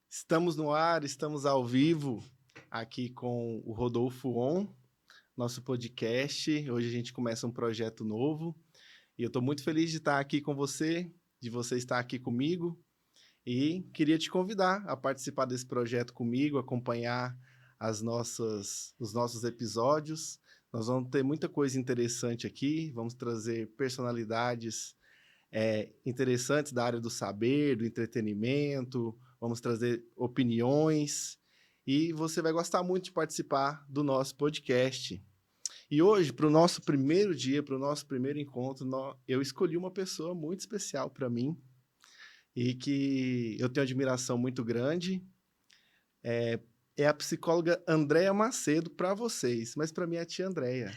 Estamos no ar, estamos ao vivo aqui com o Rodolfo On, nosso podcast. Hoje a gente começa um projeto novo e eu estou muito feliz de estar aqui com você, de você estar aqui comigo e queria te convidar a participar desse projeto comigo, acompanhar os nossos episódios. Nós vamos ter muita coisa interessante aqui, vamos trazer personalidades interessantes da área do saber, do entretenimento, vamos trazer opiniões e você vai gostar muito de participar do nosso podcast. E hoje, para o nosso primeiro dia, para o nosso primeiro encontro, eu escolhi uma pessoa muito especial para mim e que eu tenho admiração muito grande. É a psicóloga Andréia Macedo para vocês, mas para mim é a tia Andréia.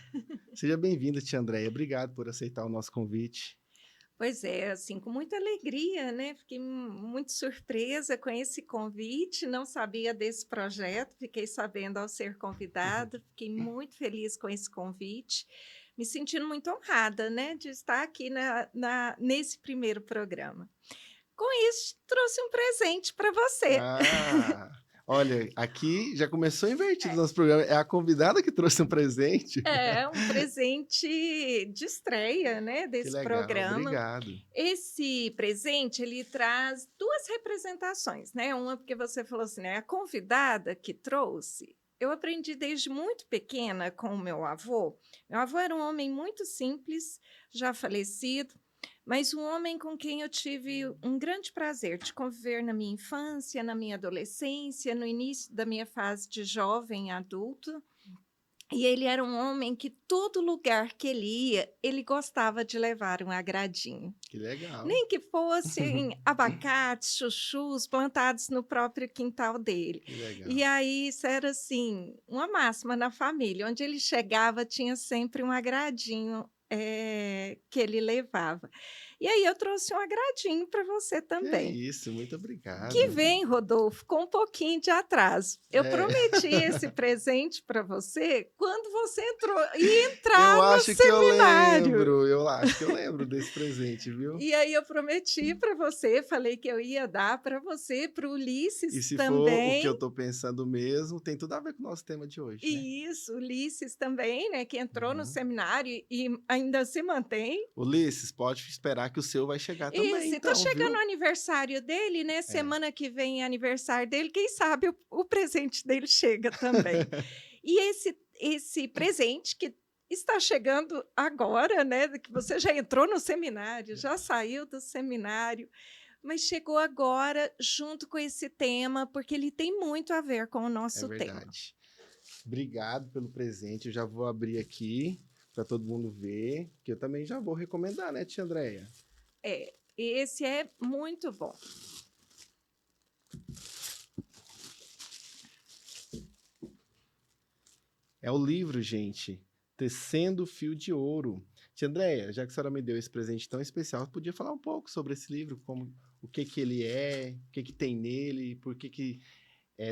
Seja bem-vinda, tia Andréia. Obrigado por aceitar o nosso convite. Pois é, assim, com muita alegria, né? Fiquei muito surpresa com esse convite, não sabia desse projeto, fiquei sabendo ao ser convidada, fiquei muito feliz com esse convite, me sentindo muito honrada, né, de estar aqui nesse primeiro programa. Com isso, trouxe um presente para você. Ah, olha, aqui já começou invertido o nosso programa. É a convidada que trouxe um presente. É um presente de estreia, né, Que desse legal, programa. obrigado. Esse presente, ele traz 2 representações, né, uma porque você falou assim, né, a convidada que trouxe, eu aprendi desde muito pequena com o meu avô era um homem muito simples, já falecido, mas um homem com quem eu tive um grande prazer de conviver na minha infância, na minha adolescência, no início da minha fase de jovem adulto, e ele era um homem que todo lugar que ele ia, ele gostava de levar um agradinho. Que legal. Nem que fossem abacates, chuchus plantados no próprio quintal dele. Que legal. E aí isso era, assim, uma máxima na família, onde ele chegava tinha sempre um agradinho, que ele levava. E aí eu trouxe um agradinho para você Que é também. isso, muito Que obrigado. vem, Rodolfo, com um pouquinho de atraso. Eu É, prometi esse presente para você quando você ia entrar eu no acho que eu seminário. lembro, eu acho que eu lembro desse presente, viu? E aí eu prometi para você, falei que eu ia dar para você, para o E Ulisses se for o que eu também. tô pensando mesmo, tem tudo a ver com o nosso tema de hoje, né? E isso, Ulisses também, né, que entrou no Uhum. seminário e ainda se mantém. Ulisses, pode esperar que o seu vai chegar também, Isso, e tá então, chegando o viu? aniversário dele, né? É. Semana que vem é aniversário dele, quem sabe o presente dele chega também. E esse presente que está chegando agora, né? Que você já entrou no seminário, já saiu do seminário, mas chegou agora junto com esse tema, porque ele tem muito a ver com o É nosso tema. verdade. Obrigado pelo presente. Eu já vou abrir aqui para todo mundo ver, que eu também já vou recomendar, né, tia Andréia? É, esse é muito bom. É o livro, gente, Tecendo Fio de Ouro. Tia Andréia, já que a senhora me deu esse presente tão especial, podia falar um pouco sobre esse livro, como o que que ele é, o que que tem nele, por que que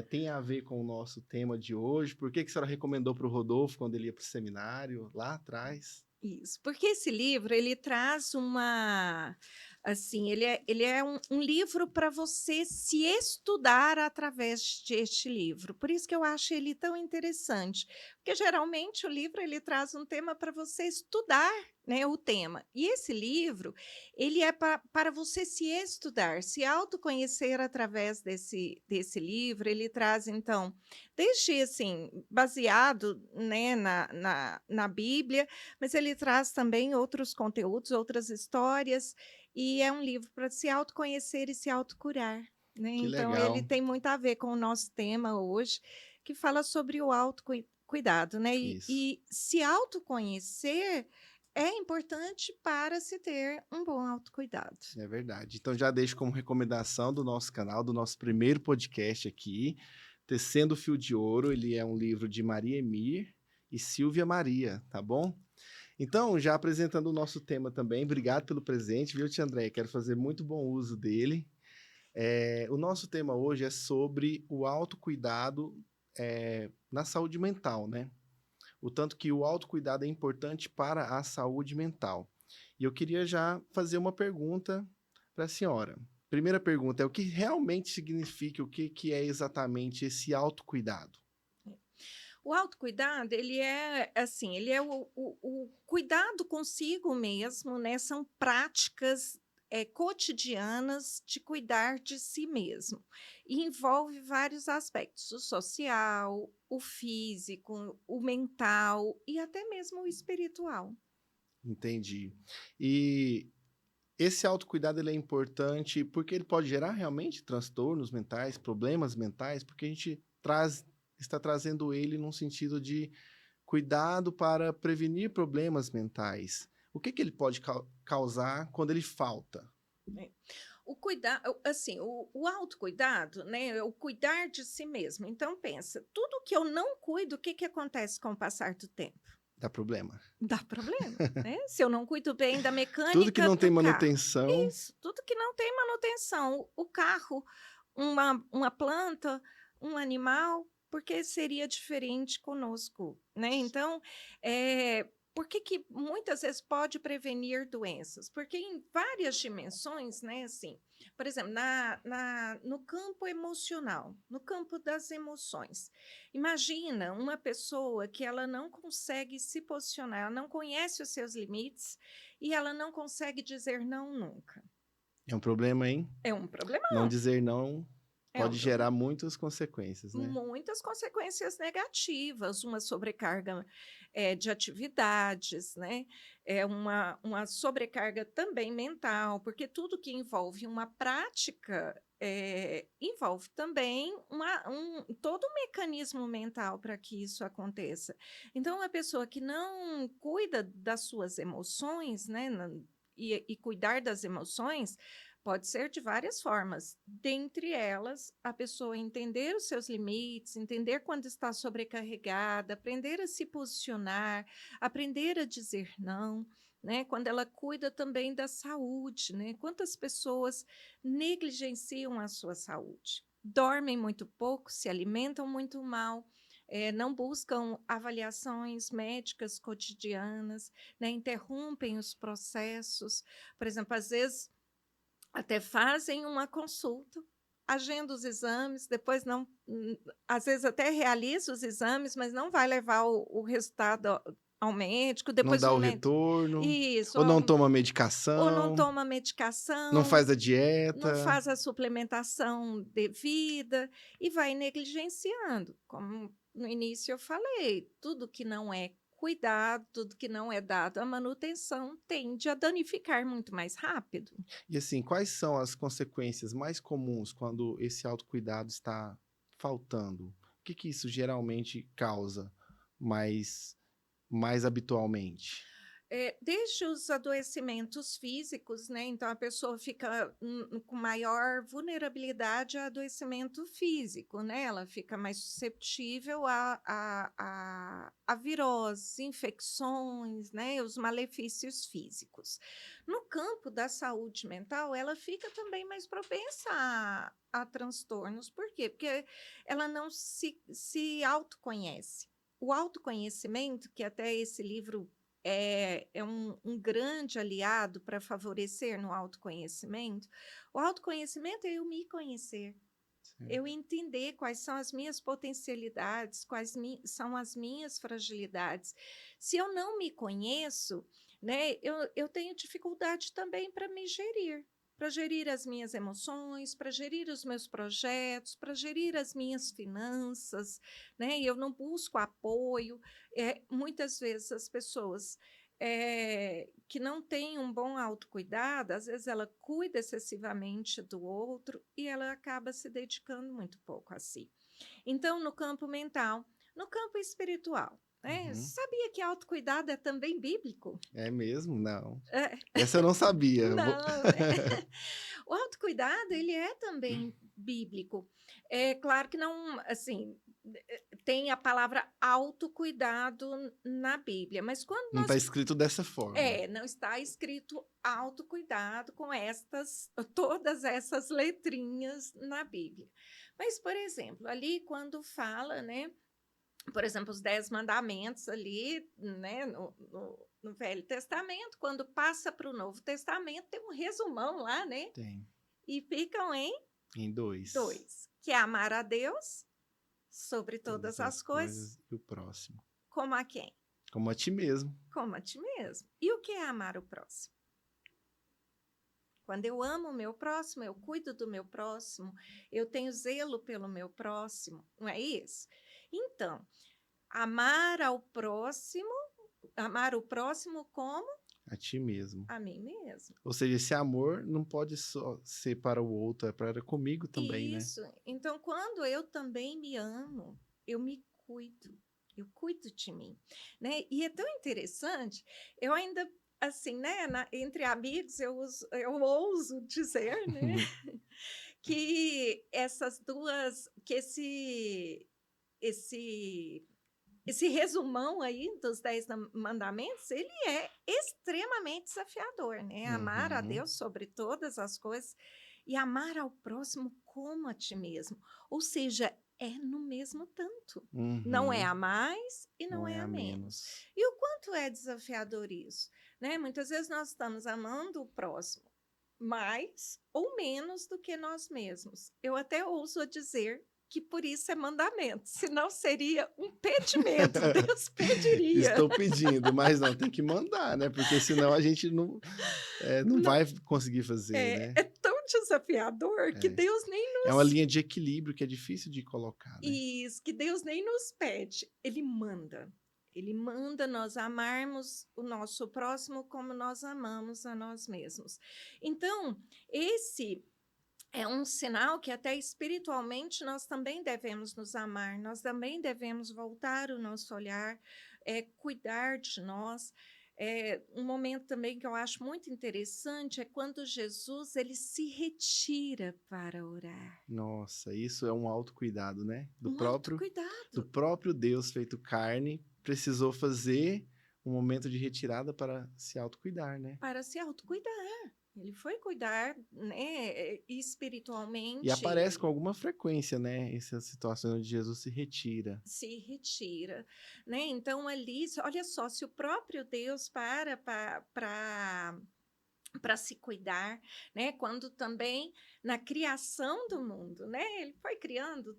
tem a ver com o nosso tema de hoje, por que que a senhora recomendou para o Rodolfo quando ele ia para o seminário, lá atrás? Isso, porque esse livro ele traz uma, assim, ele é um livro para você se estudar através deste livro. Por isso que eu acho ele tão interessante, porque geralmente o livro ele traz um tema para você estudar, né, o tema. E esse livro ele é para você se estudar, se autoconhecer através desse livro. Ele traz então, desde assim baseado, né, na Bíblia, mas ele traz também outros conteúdos, outras histórias, e é um livro para se autoconhecer e se autocurar, né. Que Então ele legal. tem muito a ver com o nosso tema hoje, que fala sobre o cuidado, né. E Isso. e se autoconhecer é importante para se ter um bom autocuidado. É verdade. Então já deixo como recomendação do nosso canal, do nosso primeiro podcast aqui, Tecendo Fio de Ouro. Ele é um livro de Maria Emir e Silvia Maria, tá bom? Então, já apresentando o nosso tema também, obrigado pelo presente, viu, tia André? Quero fazer muito bom uso dele. O nosso tema hoje é sobre o autocuidado na saúde mental, né? O tanto que o autocuidado é importante para a saúde mental. E eu queria já fazer uma pergunta para a senhora. primeira pergunta é o que realmente significa, o que é exatamente esse autocuidado? O autocuidado, ele é assim, ele é o cuidado consigo mesmo, né? São práticas cotidianas de cuidar de si mesmo. E envolve vários aspectos: o social, o físico, o mental e até mesmo o espiritual. Entendi. E esse autocuidado ele é importante porque ele pode gerar realmente transtornos mentais, problemas mentais, porque a gente está trazendo ele num sentido de cuidado para prevenir problemas mentais. O que ele pode causar quando ele falta? Né? O cuidado, assim, o autocuidado, né? É o cuidar de si mesmo. Então, pensa, tudo que eu não cuido, o que que acontece com o passar do tempo? Dá problema. Dá problema, né? Se eu não cuido bem da Tudo que mecânica não tem do carro. manutenção, Isso, tudo que não tem manutenção. O carro, uma planta, um animal, por que seria diferente conosco, né? Então, por que que muitas vezes pode prevenir doenças? Porque em várias dimensões, né? Assim, por exemplo, no campo emocional, no campo das emoções. Imagina uma pessoa que ela não consegue se posicionar, ela não conhece os seus limites e ela não consegue dizer não nunca. é um problema, hein? É um Não problemão, dizer não é um pode problema. gerar muitas consequências, né? Muitas consequências negativas, uma sobrecarga de atividades, né? Uma sobrecarga também mental, porque tudo que envolve uma prática envolve também todo um mecanismo mental para que isso aconteça. Então, a pessoa que não cuida das suas emoções, né? E cuidar das emoções pode ser de várias formas, dentre elas, a pessoa entender os seus limites, entender quando está sobrecarregada, aprender a se posicionar, aprender a dizer não, né? Quando ela cuida também da saúde, né? Quantas pessoas negligenciam a sua saúde? Dormem muito pouco, se alimentam muito mal, não buscam avaliações médicas cotidianas, né? Interrompem os processos. Por exemplo, às vezes até fazem uma consulta, agenda os exames, depois não, às vezes até realiza os exames, mas não vai levar o resultado ao médico, Não depois dá o o médico. retorno, Isso, ou não toma ou não medicação, toma não medicação, faz a não dieta. faz a suplementação devida e vai negligenciando. Como no início eu falei, tudo que não é cuidado, tudo que não é dado à manutenção tende a danificar muito mais rápido. E assim, quais são as consequências mais comuns quando esse autocuidado está faltando? O que isso geralmente causa mais, mais habitualmente? Desde os adoecimentos físicos, né? Então a pessoa fica com maior vulnerabilidade a adoecimento físico, né? Ela fica mais susceptível a viroses, infecções, né? Os malefícios físicos. No campo da saúde mental, ela fica também mais propensa a transtornos. Por quê? Porque ela não se autoconhece. O autoconhecimento, que até esse livro é um grande aliado para favorecer no autoconhecimento. O autoconhecimento é eu me conhecer, eu Certo. entender quais são as minhas potencialidades, são as minhas fragilidades. Se eu não me conheço, né, eu tenho dificuldade também para gerir as minhas emoções, para gerir os meus projetos, para gerir as minhas finanças, né? Eu não busco apoio. Muitas vezes as pessoas que não têm um bom autocuidado, às vezes ela cuida excessivamente do outro e ela acaba se dedicando muito pouco a si. Então, no campo mental, no campo espiritual, né? Uhum. Sabia que autocuidado é também bíblico? É mesmo? Não. É, Essa eu não sabia. não, né? O autocuidado, ele é também bíblico. É claro que não, assim, tem a palavra autocuidado na Bíblia, mas quando Não está escrito dessa forma. não está escrito autocuidado com todas essas letrinhas na Bíblia. Mas, por exemplo, ali quando fala, né, por exemplo, os 10 mandamentos ali, né, no Velho Testamento, quando passa para o Novo Testamento, tem um resumão lá, né? Tem. e ficam em Em dois. dois, que é amar a Deus sobre Todas todas as as coisas, coisas e o próximo. como a quem? Como a ti mesmo. Como a ti mesmo. E o que é amar o próximo? Quando eu amo o meu próximo, eu cuido do meu próximo, eu tenho zelo pelo meu próximo, não é isso? Então, amar amar o próximo como A ti mesmo. a mim mesmo. Ou seja, esse amor não pode só ser para o outro, é para comigo também, né? Isso. Então, quando eu também me amo, eu me cuido. Eu cuido de mim, né? E é tão interessante, eu ainda, assim, né, entre amigos, eu ouso dizer, né, que essas duas, que esse esse resumão aí dos 10 mandamentos, ele é extremamente desafiador, né? Amar a Uhum, Deus sobre todas as coisas e amar ao próximo como a ti mesmo. Ou seja, é no mesmo tanto. Não é uhum. a mais e não Não é é a a menos. menos. E o quanto é desafiador isso, né? Muitas vezes nós estamos amando o próximo mais ou menos do que nós mesmos. Eu até ouso dizer que por isso é mandamento, senão seria um pedimento, Deus pediria. Estou pedindo, mas não, tem que mandar, né? Porque senão a gente não Não, vai conseguir fazer, né? é tão desafiador que É. Deus nem É uma nos linha de equilíbrio que é difícil de colocar, né? que Deus nem nos pede, Ele manda. Ele manda nós amarmos o nosso próximo como nós amamos a nós mesmos. Então, esse é um sinal que até espiritualmente nós também devemos nos amar, nós também devemos voltar o nosso olhar, cuidar de nós. Um momento também que eu acho muito interessante é quando Jesus ele se retira para orar. Nossa, isso é um autocuidado, né? Do Um próprio, do autocuidado próprio Deus feito carne, precisou fazer um momento de retirada para se autocuidar, né? para se autocuidar. Ele foi cuidar, né, E aparece com espiritualmente. alguma frequência, né? Essas situações onde Jesus se retira. Se retira, né? Então ali, olha só, se o próprio Deus para se cuidar, né? Quando também na criação do mundo, né? Ele foi criando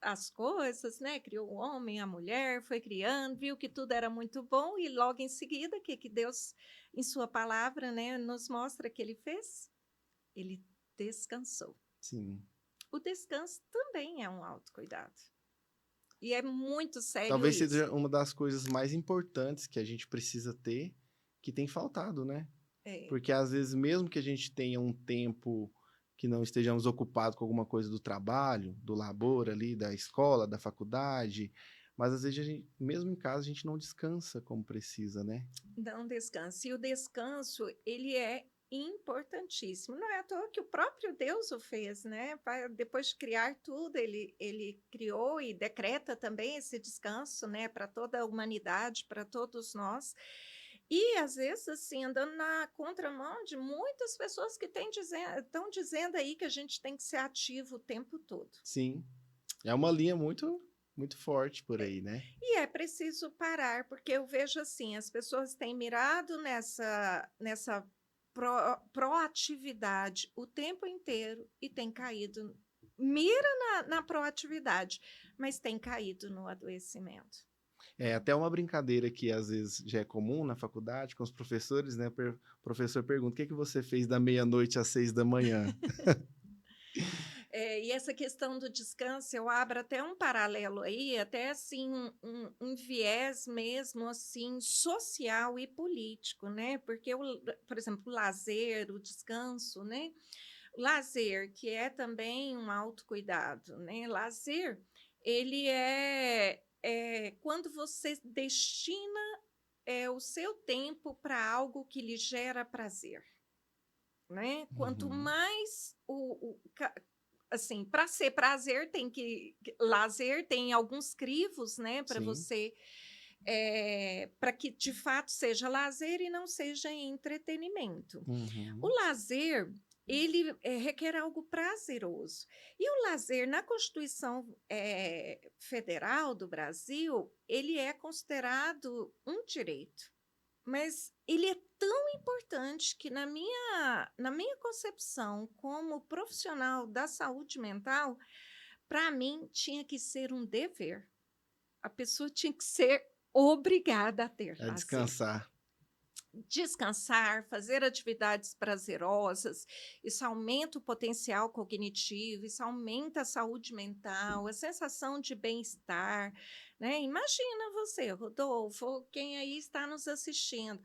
as coisas, né? Criou o homem, a mulher, foi criando, viu que tudo era muito bom e logo em seguida que Deus, em sua palavra, né, nos mostra que ele fez? Ele descansou. Sim. O descanso também é um autocuidado. E é muito sério Talvez isso. seja uma das coisas mais importantes que a gente precisa ter, que tem faltado, né? É. Porque às vezes, mesmo que a gente tenha um tempo que não estejamos ocupados com alguma coisa do trabalho, do labor ali, da escola, da faculdade, mas às vezes, mesmo em casa, a gente não descansa como precisa, né? Não descansa. E o descanso, ele é importantíssimo. Não é à toa que o próprio Deus o fez, né? Depois de criar tudo, ele criou e decreta também esse descanso, né? Para toda a humanidade, para todos nós. E, às vezes, assim, andando na contramão de muitas pessoas que estão dizendo aí que a gente tem que ser ativo o tempo todo. Sim, é uma linha muito, muito forte por aí, né? E é preciso parar, porque eu vejo assim, as pessoas têm mirado nessa proatividade o tempo inteiro e têm caído. Mira na proatividade, mas tem caído no adoecimento. É até uma brincadeira que às vezes já é comum na faculdade com os professores, né? O professor pergunta: o que que você fez da meia-noite às 6 da manhã? E essa questão do descanso, eu abro até um paralelo aí, até assim, um viés mesmo assim, social e político, né? Porque, por exemplo, o lazer, o descanso, né? O lazer, que é também um autocuidado, né? Lazer, ele é quando você destina o seu tempo para algo que lhe gera prazer, né? Quanto Uhum, mais assim, para ser prazer tem lazer tem alguns crivos, né, para sim. você para que de fato seja lazer e não seja entretenimento. O Uhum, lazer ele requer algo prazeroso. E o lazer, na Constituição Federal do Brasil, ele é considerado um direito. mas ele é tão importante que na minha concepção como profissional da saúde mental, para mim tinha que ser um dever. A pessoa tinha que ser obrigada A a ser. descansar. Descansar, fazer atividades prazerosas, isso aumenta o potencial cognitivo, isso aumenta a saúde mental, a sensação de bem-estar, né? Imagina você, Rodolfo, quem aí está nos assistindo,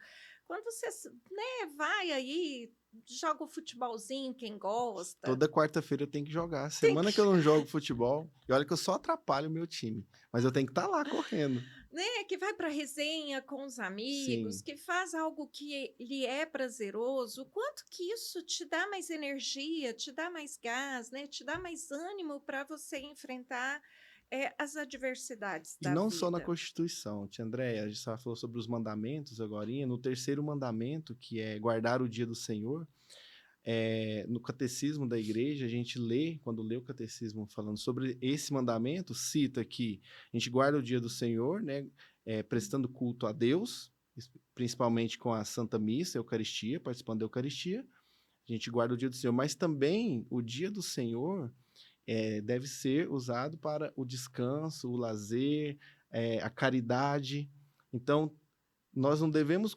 quando você, né, vai aí, joga o futebolzinho, quem gosta, Toda quarta-feira eu tenho que jogar. tem Semana que eu não jogo futebol, e olha que eu só atrapalho o meu time, mas eu tenho que estar lá correndo. né, que vai para resenha com os amigos, Sim. que faz algo que lhe é prazeroso, o quanto que isso te dá mais energia, te dá mais gás, né, te dá mais ânimo para você enfrentar as adversidades E da não só na vida. Constituição, tia Andréia, a gente só falou sobre os mandamentos agorinha, no terceiro mandamento, que é guardar o dia do Senhor, no catecismo da igreja, a gente lê, quando lê o catecismo falando sobre esse mandamento, cita que a gente guarda o dia do Senhor, né, prestando culto a Deus, principalmente com a Santa Missa, a Eucaristia, participando da Eucaristia, a gente guarda o dia do Senhor, mas também o dia do Senhor deve ser usado para o descanso, o lazer, a caridade. Então, nós não devemos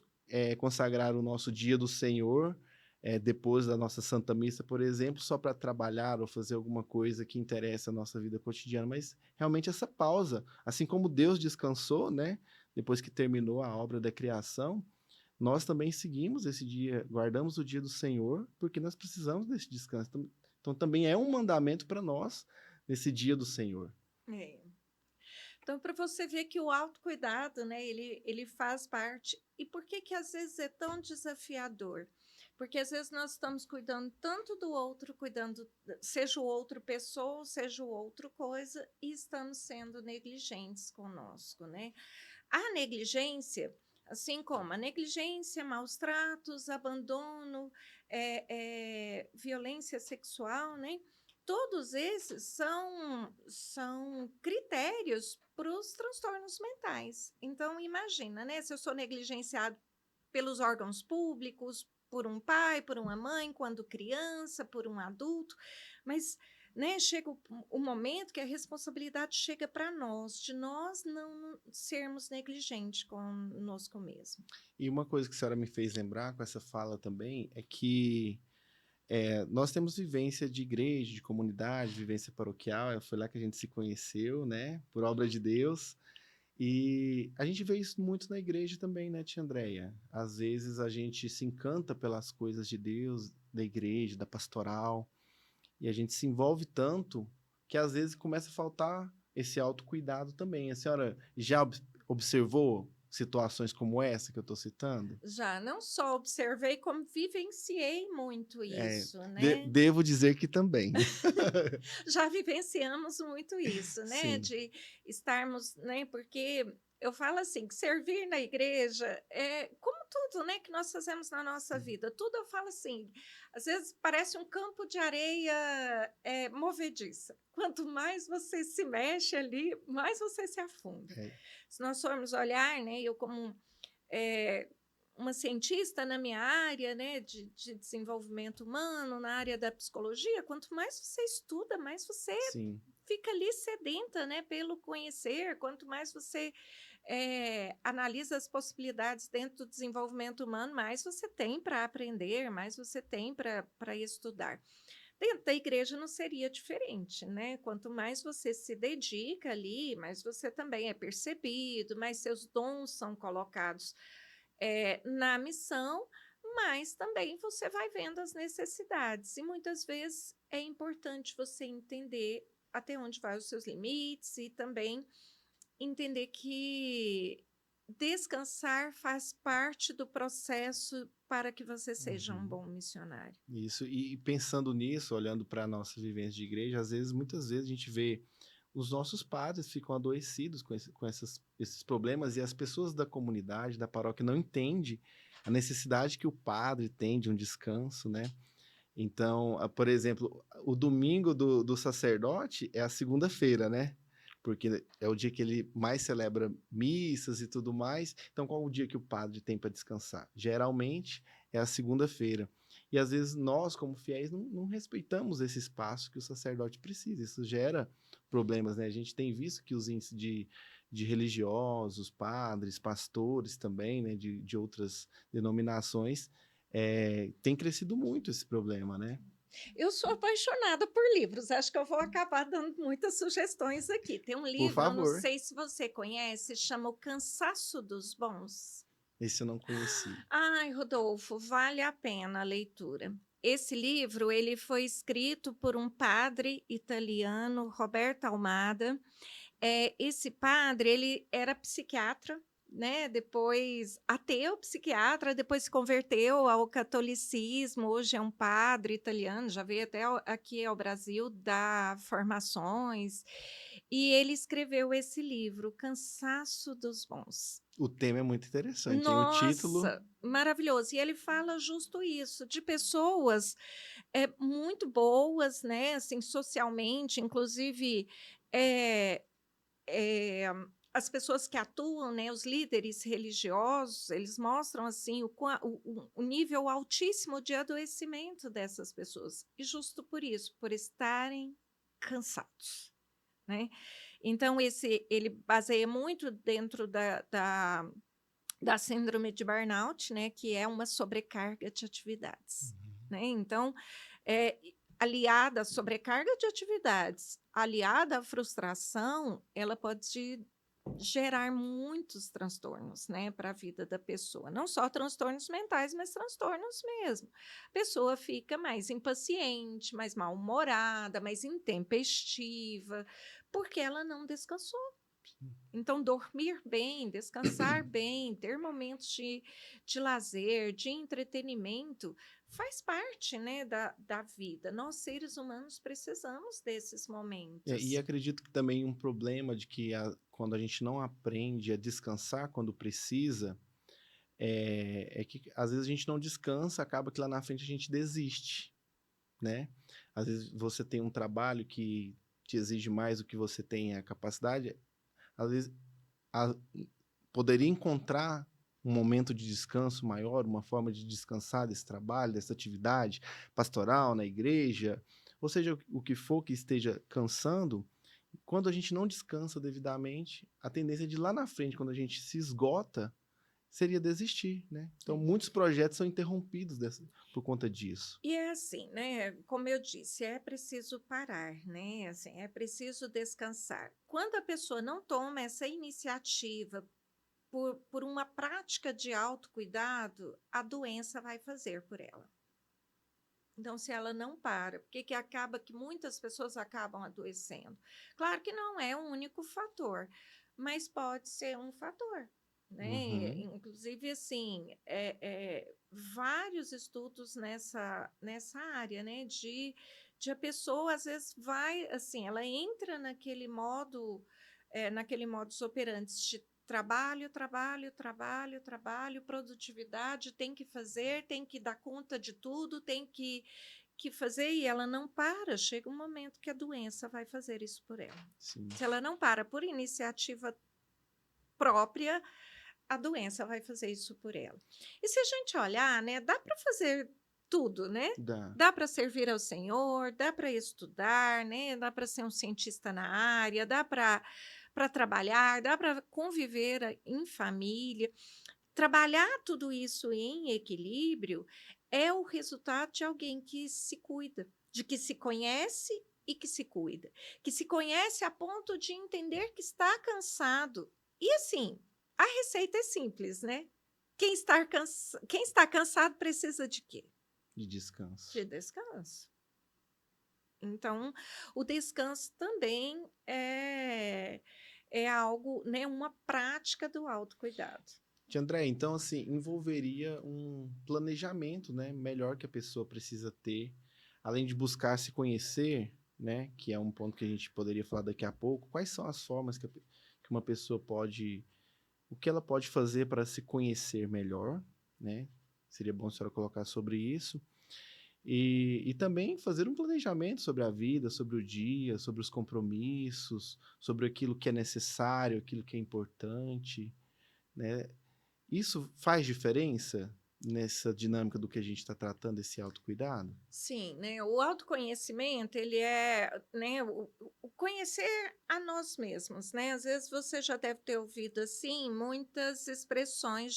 consagrar o nosso dia do Senhor depois da nossa Santa Missa, por exemplo, só para trabalhar ou fazer alguma coisa que interessa a nossa vida cotidiana, mas realmente essa pausa, assim como Deus descansou, né, depois que terminou a obra da criação, nós também seguimos esse dia, guardamos o dia do Senhor, porque nós precisamos desse descanso. Então também é um mandamento para nós nesse dia do Senhor. É. Então, para você ver que o autocuidado, né, ele faz parte. E por que que às vezes é tão desafiador? Porque às vezes nós estamos cuidando tanto do outro, cuidando, seja o outro pessoa, seja o outro coisa, e estamos sendo negligentes conosco, né? A negligência, assim como a negligência, maus tratos, abandono, violência sexual, né? Todos esses são critérios para os transtornos mentais. Então, imagina, né? Se eu sou negligenciado pelos órgãos públicos, por um pai, por uma mãe, quando criança, por um adulto, mas né, chega o momento que a responsabilidade chega para nós, de nós não sermos negligentes conosco mesmo. E uma coisa que a senhora me fez lembrar com essa fala também é que nós temos vivência de igreja, de comunidade, vivência paroquial, foi lá que a gente se conheceu, né, por obra de Deus, e a gente vê isso muito na igreja também, né, tia Andréia? Às vezes a gente se encanta pelas coisas de Deus, da igreja, da pastoral, e a gente se envolve tanto que às vezes começa a faltar esse autocuidado também. A senhora já observou situações como essa que eu estou citando? Já não só observei, como vivenciei muito isso, né? Devo dizer que também. Já vivenciamos muito isso, né? Sim, De estarmos, né? Porque eu falo assim, que servir na igreja é como tudo, né? Que nós fazemos na nossa vida. Tudo eu falo assim, às vezes parece um campo de areia movediça. Quanto mais você se mexe ali, mais você se afunda. é, Se nós formos olhar, né? Eu como é, uma cientista na minha área, né, de desenvolvimento humano, na área da psicologia, quanto mais você estuda, mais você sim. fica ali sedenta, né, pelo conhecer, quanto mais você analisa as possibilidades dentro do desenvolvimento humano, mais você tem para aprender, mais você tem para estudar. Dentro da igreja não seria diferente, né? Quanto mais você se dedica ali, mais você também é percebido, mais seus dons são colocados na missão, mas também você vai vendo as necessidades. E muitas vezes é importante você entender até onde vai os seus limites e também entender que descansar faz parte do processo para que você seja um Uhum. bom missionário. Isso, e pensando nisso, olhando para a nossa vivência de igreja, às vezes, muitas vezes a gente vê os nossos padres ficam adoecidos com esses problemas e as pessoas da comunidade, da paróquia, não entendem a necessidade que o padre tem de um descanso, né? Então, por exemplo, o domingo do sacerdote é a segunda-feira, né? porque é o dia que ele mais celebra missas e tudo mais. Então, qual o dia que o padre tem para descansar? Geralmente é a segunda-feira. E às vezes nós, como fiéis, não respeitamos esse espaço que o sacerdote precisa. Isso gera problemas, né? A gente tem visto que os índices de religiosos, padres, pastores também, né? De outras denominações, tem crescido muito esse problema, né? Eu sou apaixonada por livros, acho que eu vou acabar dando muitas sugestões aqui. Tem um Por livro, eu não favor. sei se você conhece, chama O Cansaço dos Bons. Esse eu não conheci. Ai, Rodolfo, vale a pena a leitura. Esse livro, ele foi escrito por um padre italiano, Roberto Almada. Esse padre, ele era psiquiatra, né? Depois ateu, psiquiatra, depois se converteu ao catolicismo. Hoje é um padre italiano, já veio até aqui ao Brasil dar formações. E ele escreveu esse livro, Cansaço dos Bons. O tema é muito interessante, hein? O título. Nossa, maravilhoso. E ele fala justo isso, de pessoas muito boas, né? Assim, socialmente, inclusive. É, é, as pessoas que atuam, né, os líderes religiosos, eles mostram assim o nível altíssimo de adoecimento dessas pessoas. E justo por isso, por estarem cansados, né? Então, ele baseia muito dentro da síndrome de burnout, né, que é uma sobrecarga de atividades, né? Então, é, aliada à sobrecarga de atividades, aliada à frustração, ela pode gerar muitos transtornos, né, para a vida da pessoa. Não só transtornos mentais, mas transtornos mesmo. A pessoa fica mais impaciente, mais mal-humorada, mais intempestiva, porque ela não descansou. Então, dormir bem, descansar bem, ter momentos de lazer, de entretenimento, faz parte, né, da vida. Nós, seres humanos, precisamos desses E momentos. acredito que também um problema de que quando a gente não aprende a descansar quando precisa, é que às vezes a gente não descansa, acaba que lá na frente a gente desiste, né? Às vezes você tem um trabalho que te exige mais do que você tem a capacidade, às vezes a- poderia encontrar um momento de descanso maior, uma forma de descansar desse trabalho, dessa atividade pastoral na igreja, ou seja, o que for que esteja cansando. Quando a gente não descansa devidamente, a tendência é de lá na frente, quando a gente se esgota, seria desistir, né? Então, muitos projetos são interrompidos por conta disso. E é assim, né? Como eu disse, é preciso parar, né? Assim, é preciso descansar. Quando a pessoa não toma essa iniciativa por uma prática de autocuidado, a doença vai fazer por ela. Então, se ela não para, por que acaba que muitas pessoas acabam adoecendo? Claro que não é um único fator, mas pode ser um fator, né? Uhum. Inclusive, assim, vários estudos nessa área, né? De a pessoa, às vezes, vai, assim, ela entra naquele modus operandi de trabalho, trabalho, trabalho, trabalho, produtividade, tem que fazer, tem que dar conta de tudo, tem que fazer, e ela não para. Chega um momento que a doença vai fazer isso por ela. Sim. Se ela não para por iniciativa própria, a doença vai fazer isso por ela. E se a gente olhar, né, dá para fazer tudo, né? Dá. Dá para servir ao Senhor, dá para estudar, né? Dá para ser um cientista na área, dá para trabalhar, dá para conviver em família. Trabalhar tudo isso em equilíbrio é o resultado de alguém que se cuida, de que se conhece e que se cuida, que se conhece a ponto de entender que está cansado. E assim, a receita é simples, né? Quem está cansado precisa de quê? De descanso. De descanso. Então, o descanso também é algo, né, uma prática do autocuidado. Tia André, então, assim, envolveria um planejamento, né, melhor que a pessoa precisa ter, além de buscar se conhecer, né, que é um ponto que a gente poderia falar daqui a pouco. Quais são as formas que uma pessoa pode, o que ela pode fazer para se conhecer melhor, né? Seria bom a senhora colocar sobre isso. E também fazer um planejamento sobre a vida, sobre o dia, sobre os compromissos, sobre aquilo que é necessário, aquilo que é importante, né? Isso faz diferença nessa dinâmica do que a gente está tratando, esse autocuidado? Sim, né, o autoconhecimento, ele é, né, o conhecer a nós mesmos, né, às vezes você já deve ter ouvido, assim, muitas expressões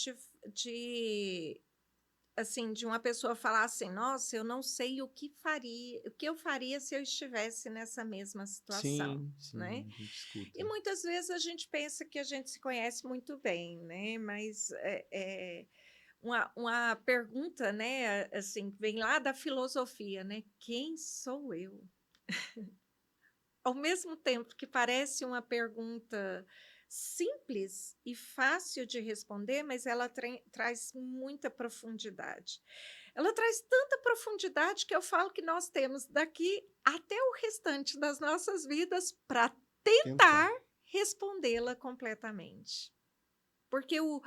de assim, de uma pessoa falar assim: "Nossa, eu não sei o que eu faria se eu estivesse nessa mesma situação", Sim, sim, né. a gente E escuta. muitas vezes a gente pensa que a gente se conhece muito bem, né, mas, uma pergunta, né, assim, que vem lá da filosofia, né: "Quem sou eu?". Ao mesmo tempo que parece uma pergunta simples e fácil de responder, mas ela traz muita profundidade. Ela traz tanta profundidade que eu falo que nós temos daqui até o restante das nossas vidas para Tentar. tentar respondê-la completamente. Porque o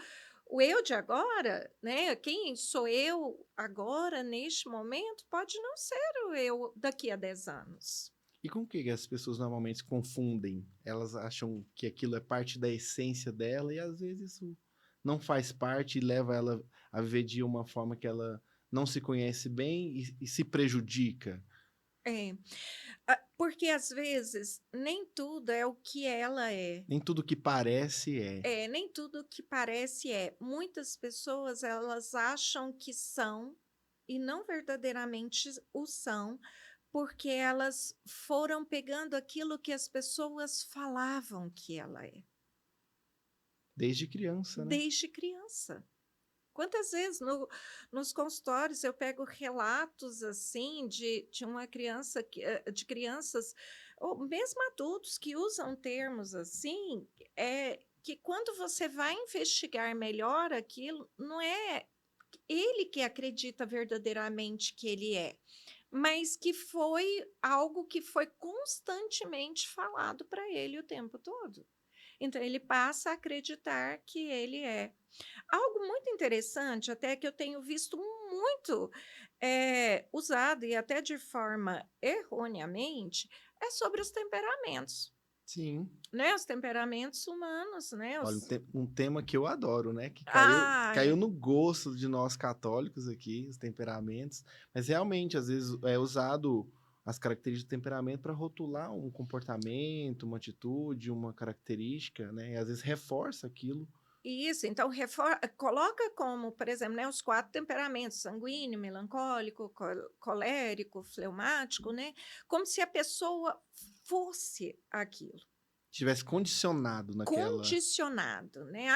eu de agora, né, quem sou eu agora, neste momento, pode não ser o eu daqui a 10 anos. E com o que as pessoas normalmente se confundem? Elas acham que aquilo é parte da essência dela e às vezes isso não faz parte e leva ela a viver de uma forma que ela não se conhece bem e se prejudica. É. Porque às vezes nem tudo é o que ela é. Nem tudo que parece é. É, nem tudo que parece é. Muitas pessoas, elas acham que são e não verdadeiramente o são, porque elas foram pegando aquilo que as pessoas falavam que ela é, Desde criança, né? desde criança. Quantas vezes nos consultórios eu pego relatos assim de uma criança de crianças, ou mesmo adultos que usam termos assim, que quando você vai investigar melhor aquilo, não é ele que acredita verdadeiramente que ele é, mas que foi algo que foi constantemente falado para ele o tempo todo. Então ele passa a acreditar que ele é. Algo muito interessante, até que eu tenho visto muito usado e até de forma erroneamente, é sobre os temperamentos, Sim. né? Os temperamentos humanos, né? Olha, um tema que eu adoro, né? Que Ah, caiu no gosto de nós católicos aqui, os temperamentos. Mas realmente, às vezes, é usado as características do temperamento para rotular um comportamento, uma atitude, uma característica, né? E às vezes reforça aquilo. isso. Então, coloca como, por exemplo, né, os 4 temperamentos: sanguíneo, melancólico, colérico, fleumático, né? Como se a pessoa fosse aquilo. Tivesse condicionado naquela. Condicionado, né.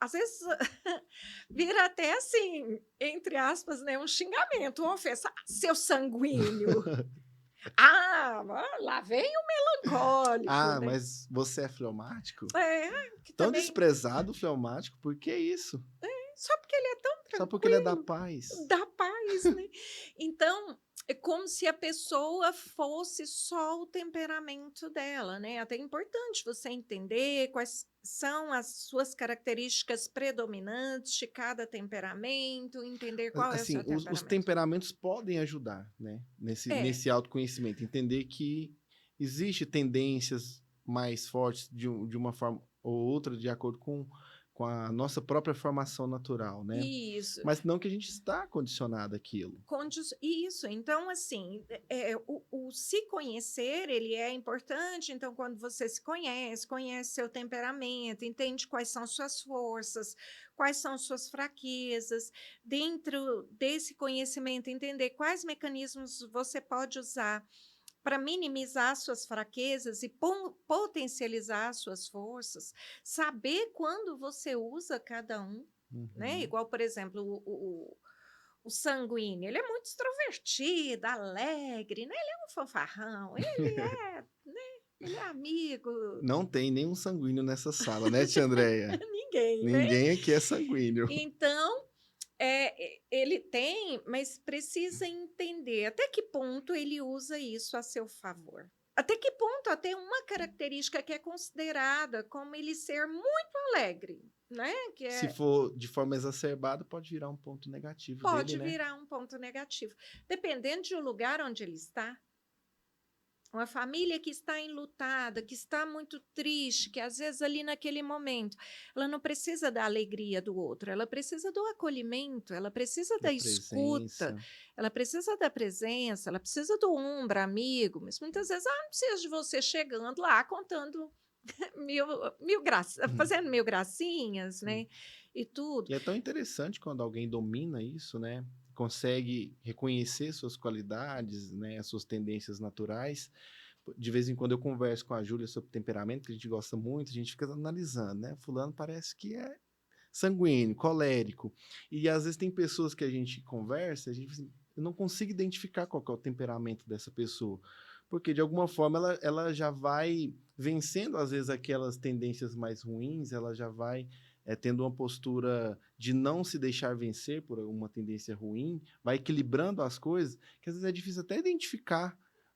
Às vezes vira até assim, entre aspas, né, um xingamento, uma ofensa: "Ah, seu sanguíneo! Lá vem o melancólico", Ah, né. mas você é fleumático? É, que Tão também desprezado o fleumático, por que isso? só porque ele é tão Só porque ele é da tranquilo, paz. dá paz, né. Então, é como se a pessoa fosse só o temperamento dela, né. Até é importante você entender quais são as suas características predominantes de cada temperamento, entender qual é o Assim, seu os temperamento. temperamentos podem ajudar, né, É, nesse autoconhecimento, entender que existe tendências mais fortes de uma forma ou outra de acordo com a nossa própria formação natural, né, isso. mas não que a gente está condicionado àquilo. Isso, então assim, o se conhecer, ele é importante, então quando você se conhece, conhece seu temperamento, entende quais são suas forças, quais são suas fraquezas, dentro desse conhecimento, entender quais mecanismos você pode usar para minimizar suas fraquezas e potencializar suas forças, saber quando você usa cada um, né, Uhum. igual, por exemplo, o sanguíneo, ele é muito extrovertido, alegre, né, ele é um fanfarrão, ele é amigo, Não tem nenhum sanguíneo nessa sala, né, tia Andreia? ninguém, né. Ninguém aqui é sanguíneo. Então, ele tem, mas precisa entender até que ponto ele usa isso a seu favor. Até que ponto até uma característica que é considerada como ele ser muito alegre, né? Que Se é, for de forma exacerbada, pode virar um ponto negativo dele, pode né? virar um ponto negativo, dependendo do lugar onde ele está. Uma família que está enlutada, que está muito triste, que às vezes ali naquele momento, ela não precisa da alegria do outro, ela precisa do acolhimento, ela precisa Da da escuta, presença. ela precisa da presença, ela precisa do ombro amigo, mas muitas vezes ela não precisa de você chegando lá contando mil graças, Uhum. fazendo mil gracinhas, Sim. né? E tudo. E é tão interessante quando alguém domina isso, né? Consegue reconhecer suas qualidades, né? As suas tendências naturais. De vez em quando eu converso com a Júlia sobre temperamento, que a gente gosta muito, a gente fica analisando, né? Fulano parece que é sanguíneo, colérico. E às vezes tem pessoas que a gente conversa, a gente assim, eu não consigo identificar qual que é o temperamento dessa pessoa. Porque de alguma forma ela já vai vencendo, às vezes, aquelas tendências mais ruins, ela já vai tendo uma postura de não se deixar vencer por uma tendência ruim, vai equilibrando as coisas, que às vezes é difícil até identificar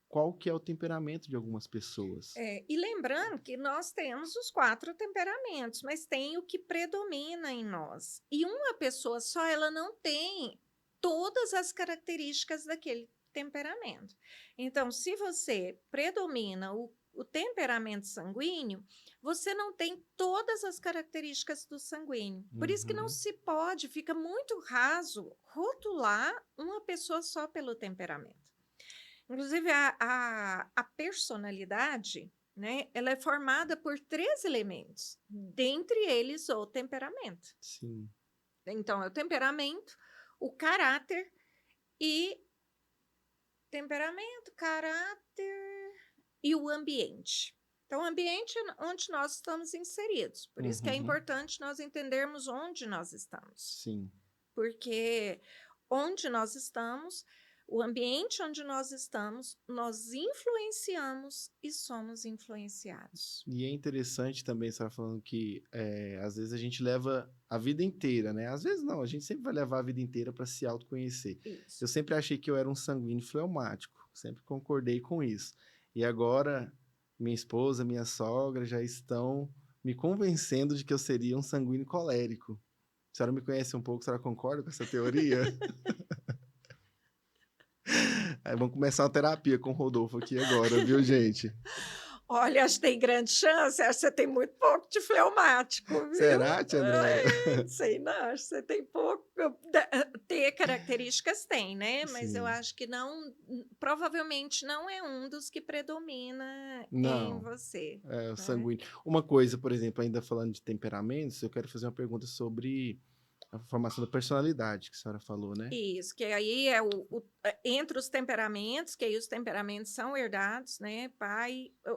qual que é o temperamento de algumas pessoas. E lembrando que nós temos os 4 temperamentos, mas tem o que predomina em nós. E uma pessoa só, ela não tem todas as características daquele temperamento. Então, se você predomina o temperamento sanguíneo, você não tem todas as características do sanguíneo. Por isso que não Uhum. se pode, fica muito raso rotular uma pessoa só pelo temperamento. Inclusive, a personalidade, né, ela é formada por 3 elementos, dentre eles o temperamento. Sim. Então, é o temperamento, o caráter e temperamento, caráter e o ambiente. Então, o ambiente é onde nós estamos inseridos. Por isso que é Uhum. importante nós entendermos onde nós estamos. Sim. Porque onde nós estamos, o ambiente onde nós estamos, nós influenciamos e somos influenciados. E é interessante também, você estava falando que às vezes a gente leva a vida inteira, né? Às vezes não, a gente sempre vai levar a vida inteira para se autoconhecer. Isso. Eu sempre achei que eu era um sanguíneo fleumático, sempre concordei com isso. E agora, minha esposa, minha sogra já estão me convencendo de que eu seria um sanguíneo colérico. A senhora me conhece um pouco, a senhora concorda com essa teoria? Aí vamos começar uma terapia com o Rodolfo aqui agora, viu, gente? Olha, acho que tem grande chance, acho que você tem muito pouco de fleumático, viu? Será, tia Andréia? Não sei não, acho que você tem pouco. Ter características tem, né? Mas eu Sim. acho que não, provavelmente não é um dos que predomina em Não. você. É, o Né? sanguíneo. Uma coisa, por exemplo, ainda falando de temperamentos, eu quero fazer uma pergunta sobre a formação da personalidade, que a senhora falou, né? Isso, que aí é entre os temperamentos, que aí os temperamentos são herdados, né?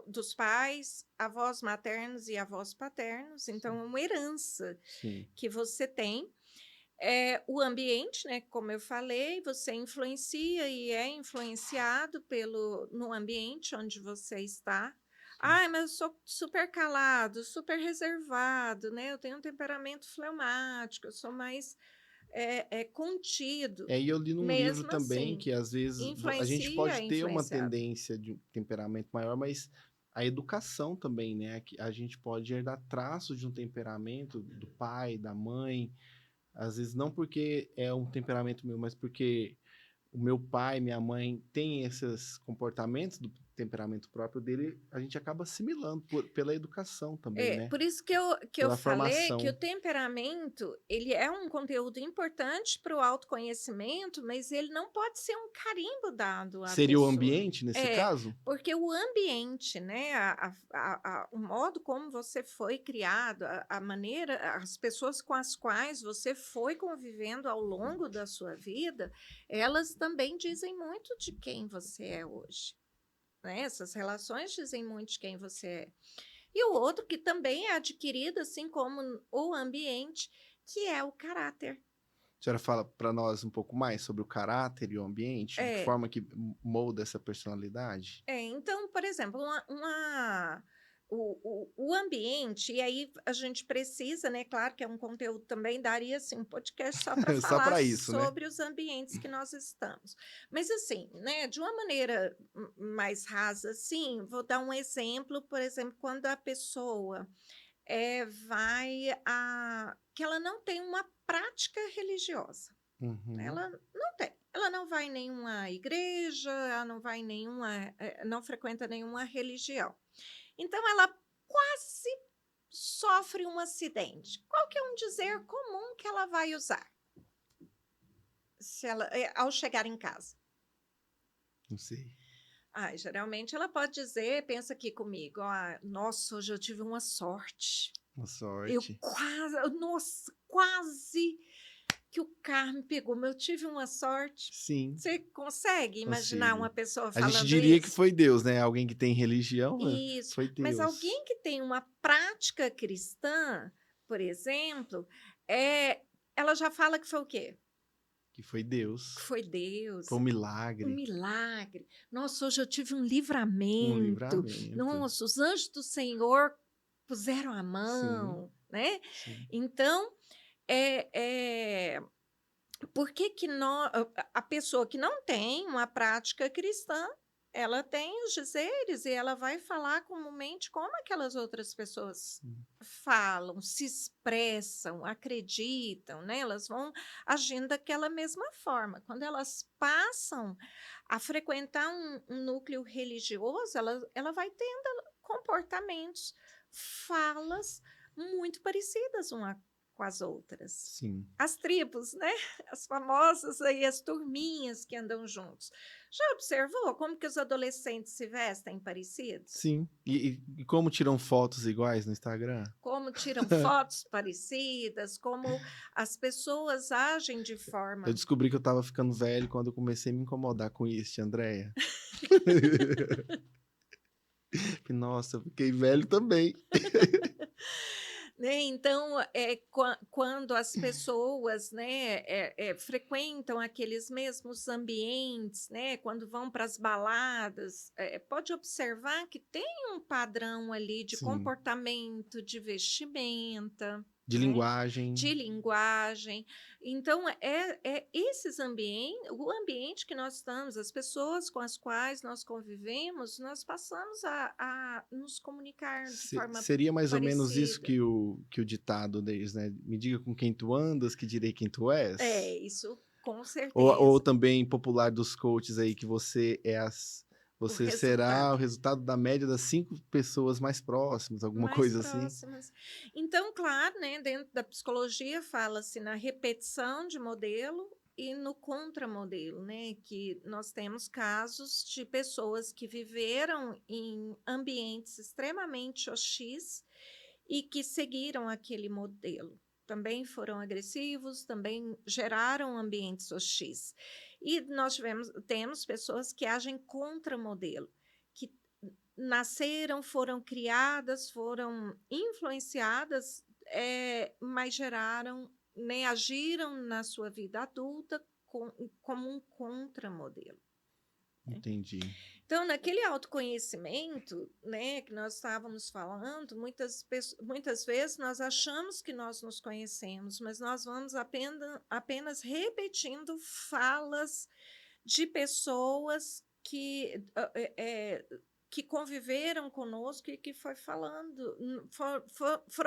Dos pais, avós maternos e avós paternos, então é uma herança Sim. que você tem. O ambiente, né? Como eu falei, você influencia e é influenciado no ambiente onde você está. Ai, mas eu sou super calado, super reservado, né? Eu tenho um temperamento fleumático, eu sou mais contido. E eu li num livro Mesmo também assim, que às vezes a gente influencia, pode é ter uma influenciado. tendência de um temperamento maior, mas a educação também, né? A gente pode herdar traços de um temperamento do pai, da mãe, às vezes não porque é um temperamento meu, mas porque o meu pai, minha mãe tem esses comportamentos do temperamento próprio dele, a gente acaba assimilando pela educação também, né? Por isso que eu Pela falei que o formação. temperamento, ele é um conteúdo importante para o autoconhecimento, mas ele não pode ser um carimbo dado à Seria o pessoa. ambiente nesse caso? Porque o ambiente, né, o modo como você foi criado, a maneira, as pessoas com as quais você foi convivendo ao longo da sua vida, elas também dizem muito de quem você é hoje. Né? Essas relações dizem muito de quem você é. E o outro que também é adquirido, assim como o ambiente, que é o caráter. A senhora fala para nós um pouco mais sobre o caráter e o ambiente, de que forma que molda essa personalidade? Então, por exemplo, o ambiente, e aí a gente precisa, né? Claro que é um conteúdo também, daria assim, um podcast só para Só falar para isso, né? sobre os ambientes que nós estamos. Mas assim, né, de uma maneira mais rasa, assim, vou dar um exemplo, por exemplo, quando a pessoa vai a que ela não tem uma prática religiosa. Uhum. Ela não tem. Ela não vai em nenhuma igreja, ela não vai em nenhuma, não frequenta nenhuma religião. Então, ela quase sofre um acidente. Qual que é um dizer comum que ela vai usar se ela, ao chegar em casa? Não sei. Geralmente ela pode dizer, pensa aqui comigo, nossa, hoje eu tive uma sorte. Uma Eu sorte. quase que o carro me pegou, mas eu tive uma sorte. Sim, Você consegue imaginar consigo. uma pessoa A gente falando diria que isso? foi Deus, né? Alguém que tem religião, Isso, foi mas Deus. alguém que tem uma prática cristã, por exemplo, é, ela já fala que foi o quê? Que foi Que Deus. foi Foi Deus, um um milagre. milagre. Nossa, hoje eu tive um Um livramento. livramento. Nossa, os anjos do Senhor puseram a Sim, mão, né? sim. Então, por que que a pessoa que não tem uma prática cristã, ela tem os dizeres e ela vai falar comumente como aquelas outras pessoas Sim. falam, se expressam, acreditam, né? Elas vão agindo daquela mesma forma. Quando elas passam a frequentar um núcleo religioso, ela vai tendo comportamentos, falas muito parecidas uma com as outras. Sim. As tribos, né? As famosas aí, as turminhas que andam juntos. Já observou como que os adolescentes se vestem parecidos? Sim. E como tiram fotos iguais no Instagram? Como tiram fotos parecidas, como as pessoas agem de Eu forma. descobri que eu tava ficando velho quando eu comecei a me incomodar com isso, Andréia. Nossa, eu fiquei velho também. Né? Então, quando as pessoas, né, frequentam aqueles mesmos ambientes, né, quando vão para as baladas, pode observar que tem um padrão ali de Sim. comportamento, de vestimenta, De né, linguagem. de linguagem. Então, o ambiente que nós estamos, as pessoas com as quais nós convivemos, nós passamos a nos comunicar de forma Seria mais ou menos isso parecida. que o ditado deles, né? Me diga com quem tu andas, que direi quem tu és. Isso com Ou certeza. também popular dos coaches aí, que O você será resultado o resultado da média das 5 pessoas mais próximas, alguma mais coisa assim. próximas. Então, claro, né, dentro da psicologia fala-se na repetição de modelo e no contramodelo, né, que nós temos casos de pessoas que viveram em ambientes extremamente hostis e que seguiram aquele modelo. Também foram agressivos, também geraram ambientes hostis. E nós temos pessoas que agem contra modelo, que nasceram, foram criadas, foram influenciadas, mas geraram, né, agiram na sua vida adulta como um contramodelo. Entendi. Então, naquele autoconhecimento, né, que nós estávamos falando, muitas vezes nós achamos que nós nos conhecemos, mas nós vamos apenas repetindo falas de pessoas que conviveram conosco e que foram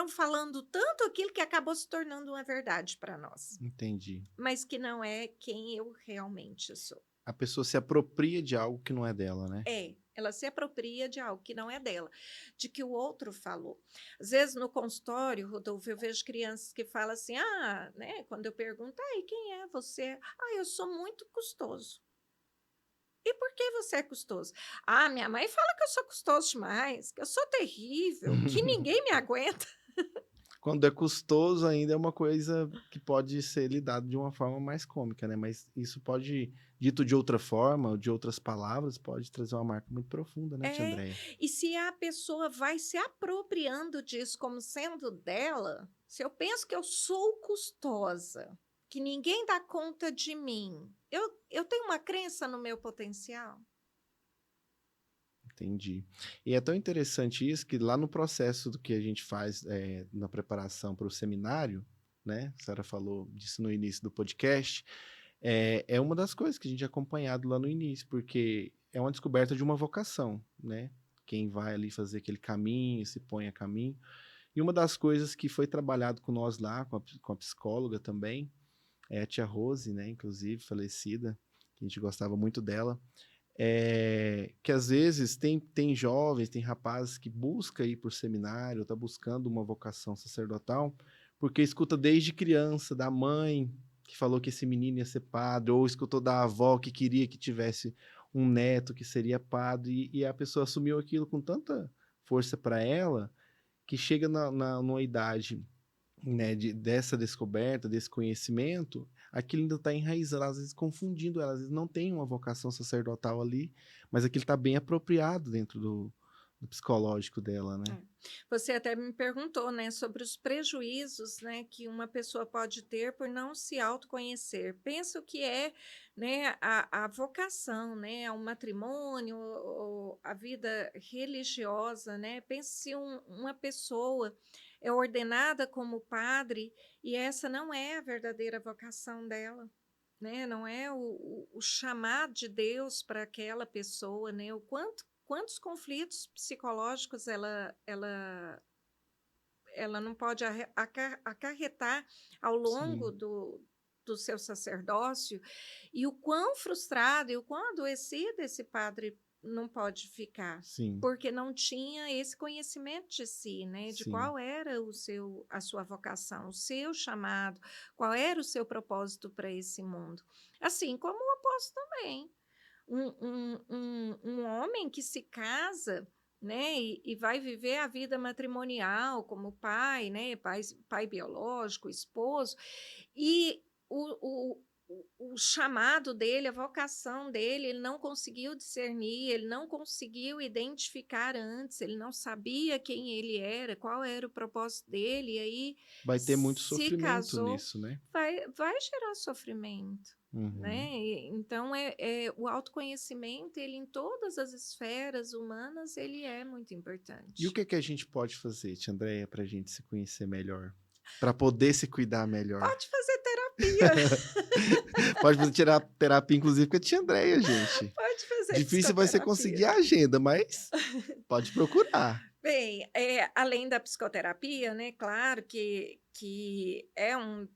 falando tanto aquilo que acabou se tornando uma verdade para nós, Entendi. mas que não é quem eu realmente sou. A pessoa se apropria de algo que não é dela, né? Ela se apropria de algo que não é dela, de que o outro falou. Às vezes no consultório, Rodolfo, eu vejo crianças que falam assim, né, quando eu pergunto, e quem é você? Eu sou muito custoso. E por que você é custoso? Minha mãe fala que eu sou custoso demais, que eu sou terrível, que ninguém me aguenta. Quando é custoso ainda é uma coisa que pode ser lidado de uma forma mais cômica, né? Mas isso pode, dito de outra forma, de outras palavras, pode trazer uma marca muito profunda, né, tia Andréia? E se a pessoa vai se apropriando disso como sendo dela, se eu penso que eu sou custosa, que ninguém dá conta de mim, eu tenho uma crença no meu potencial? Entendi. E é tão interessante isso que lá no processo do que a gente faz na preparação para o seminário, né? A Sara falou disso no início do podcast, é uma das coisas que a gente é acompanhado lá no início, porque é uma descoberta de uma vocação, né? Quem vai ali fazer aquele caminho, se põe a caminho. E uma das coisas que foi trabalhado com nós lá, com a psicóloga também, é a tia Rose, né? Inclusive, falecida, que a gente gostava muito dela, que às vezes tem jovens, tem rapazes que buscam ir por seminário, está buscando uma vocação sacerdotal, porque escuta desde criança da mãe que falou que esse menino ia ser padre, ou escutou da avó que queria que tivesse um neto que seria padre, e a pessoa assumiu aquilo com tanta força para ela, que chega numa idade, né, dessa descoberta, desse conhecimento, aquilo ainda está enraizado, às vezes confundindo ela, às vezes não tem uma vocação sacerdotal ali, mas aquilo está bem apropriado dentro do psicológico dela, né? Você até me perguntou, né, sobre os prejuízos, né, que uma pessoa pode ter por não se autoconhecer. Penso que né, a vocação, né, ao matrimônio, ou a vida religiosa, né? Penso se uma pessoa é ordenada como padre e essa não é a verdadeira vocação dela. Né? Não é o chamado de Deus para aquela pessoa, né? Quantos conflitos psicológicos ela não pode acarretar ao longo Sim, do seu sacerdócio, e o quão frustrado e o quão adoecido esse padre não pode ficar, sim, porque não tinha esse conhecimento de si, né, de sim, qual era a sua vocação, o seu chamado, qual era o seu propósito para esse mundo. Assim como o apóstolo também. Um homem que se casa, né, e vai viver a vida matrimonial como pai, né, pai biológico, esposo, e o chamado dele, a vocação dele, ele não conseguiu discernir, ele não conseguiu identificar antes, ele não sabia quem ele era, qual era o propósito dele, e aí vai ter muito se sofrimento casou, nisso, né? vai gerar sofrimento. Uhum. Né? Então, o autoconhecimento, ele em todas as esferas humanas, ele é muito E o importante. que a gente pode fazer, Tia Andréia, para a gente se conhecer melhor? Para poder se cuidar melhor? Pode fazer terapia, Pode fazer tirar terapia, inclusive, com a Tia Andréia, gente. pode fazer Difícil vai ser psicoterapia. conseguir a agenda, mas pode procurar. Bem, além da psicoterapia, né, claro que é um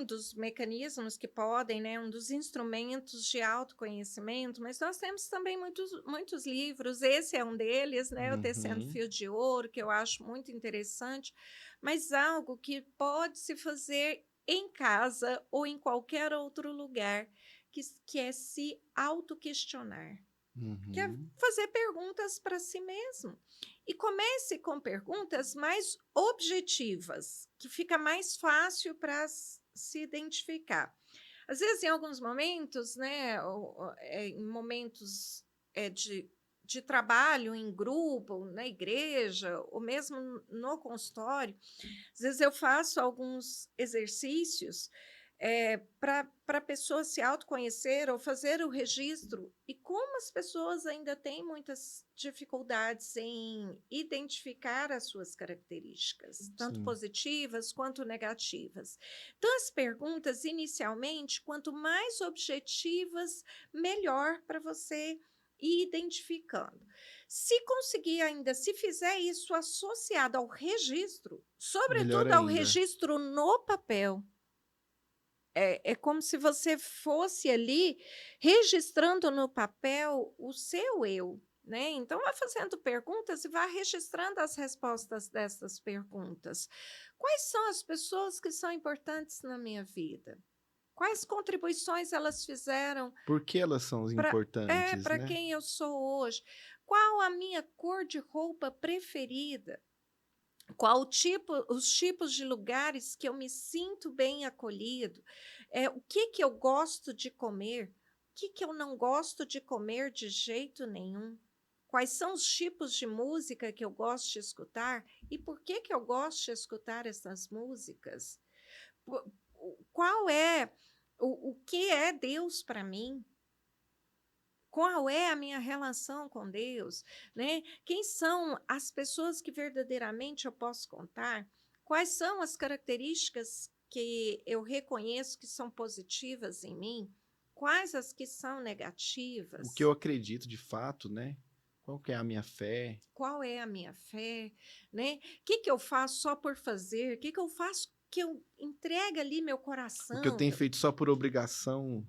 dos mecanismos que podem, né, um dos instrumentos de autoconhecimento, mas nós temos também muitos livros, esse é um deles, né, o Tecendo Uhum. Fio de Ouro, que eu acho muito interessante, mas algo que pode se fazer em casa ou em qualquer outro lugar, que é se autoquestionar, que é Uhum. fazer perguntas para si mesmo. E comece com perguntas mais objetivas, que fica mais fácil para se identificar. Às vezes, em alguns momentos, né, em momentos de trabalho em grupo, na igreja, ou mesmo no consultório, às vezes eu faço alguns exercícios para a pessoa se autoconhecer ou fazer o registro. E como as pessoas ainda têm muitas dificuldades em identificar as suas características, tanto Sim. positivas quanto negativas. Então, as perguntas, inicialmente, quanto mais objetivas, melhor para você ir identificando. Se conseguir ainda, se fizer isso associado ao registro, Melhor sobretudo ao ainda. registro no papel, é como se você fosse ali registrando no papel o seu eu, né? Então, vá fazendo perguntas e vá registrando as respostas dessas perguntas. Quais são as pessoas que são importantes na minha vida? Quais contribuições elas fizeram Por que elas são importantes, para né? quem eu sou hoje? Qual a minha cor de roupa preferida? Os tipos de lugares que eu me sinto bem acolhido? O que eu gosto de comer? O que eu não gosto de comer de jeito nenhum? Quais são os tipos de música que eu gosto de escutar? E por que eu gosto de escutar essas músicas? Qual é o que é Deus para mim? Qual é a minha relação com Deus, né? Quem são as pessoas que verdadeiramente eu posso contar? Quais são as características que eu reconheço que são positivas em mim? Quais as que são O que negativas? eu acredito de fato, né? Qual que é a minha fé? Qual é a minha fé, né? O que que eu faço só por fazer? O que que eu faço que eu entregue ali meu O que eu coração? tenho feito só por obrigação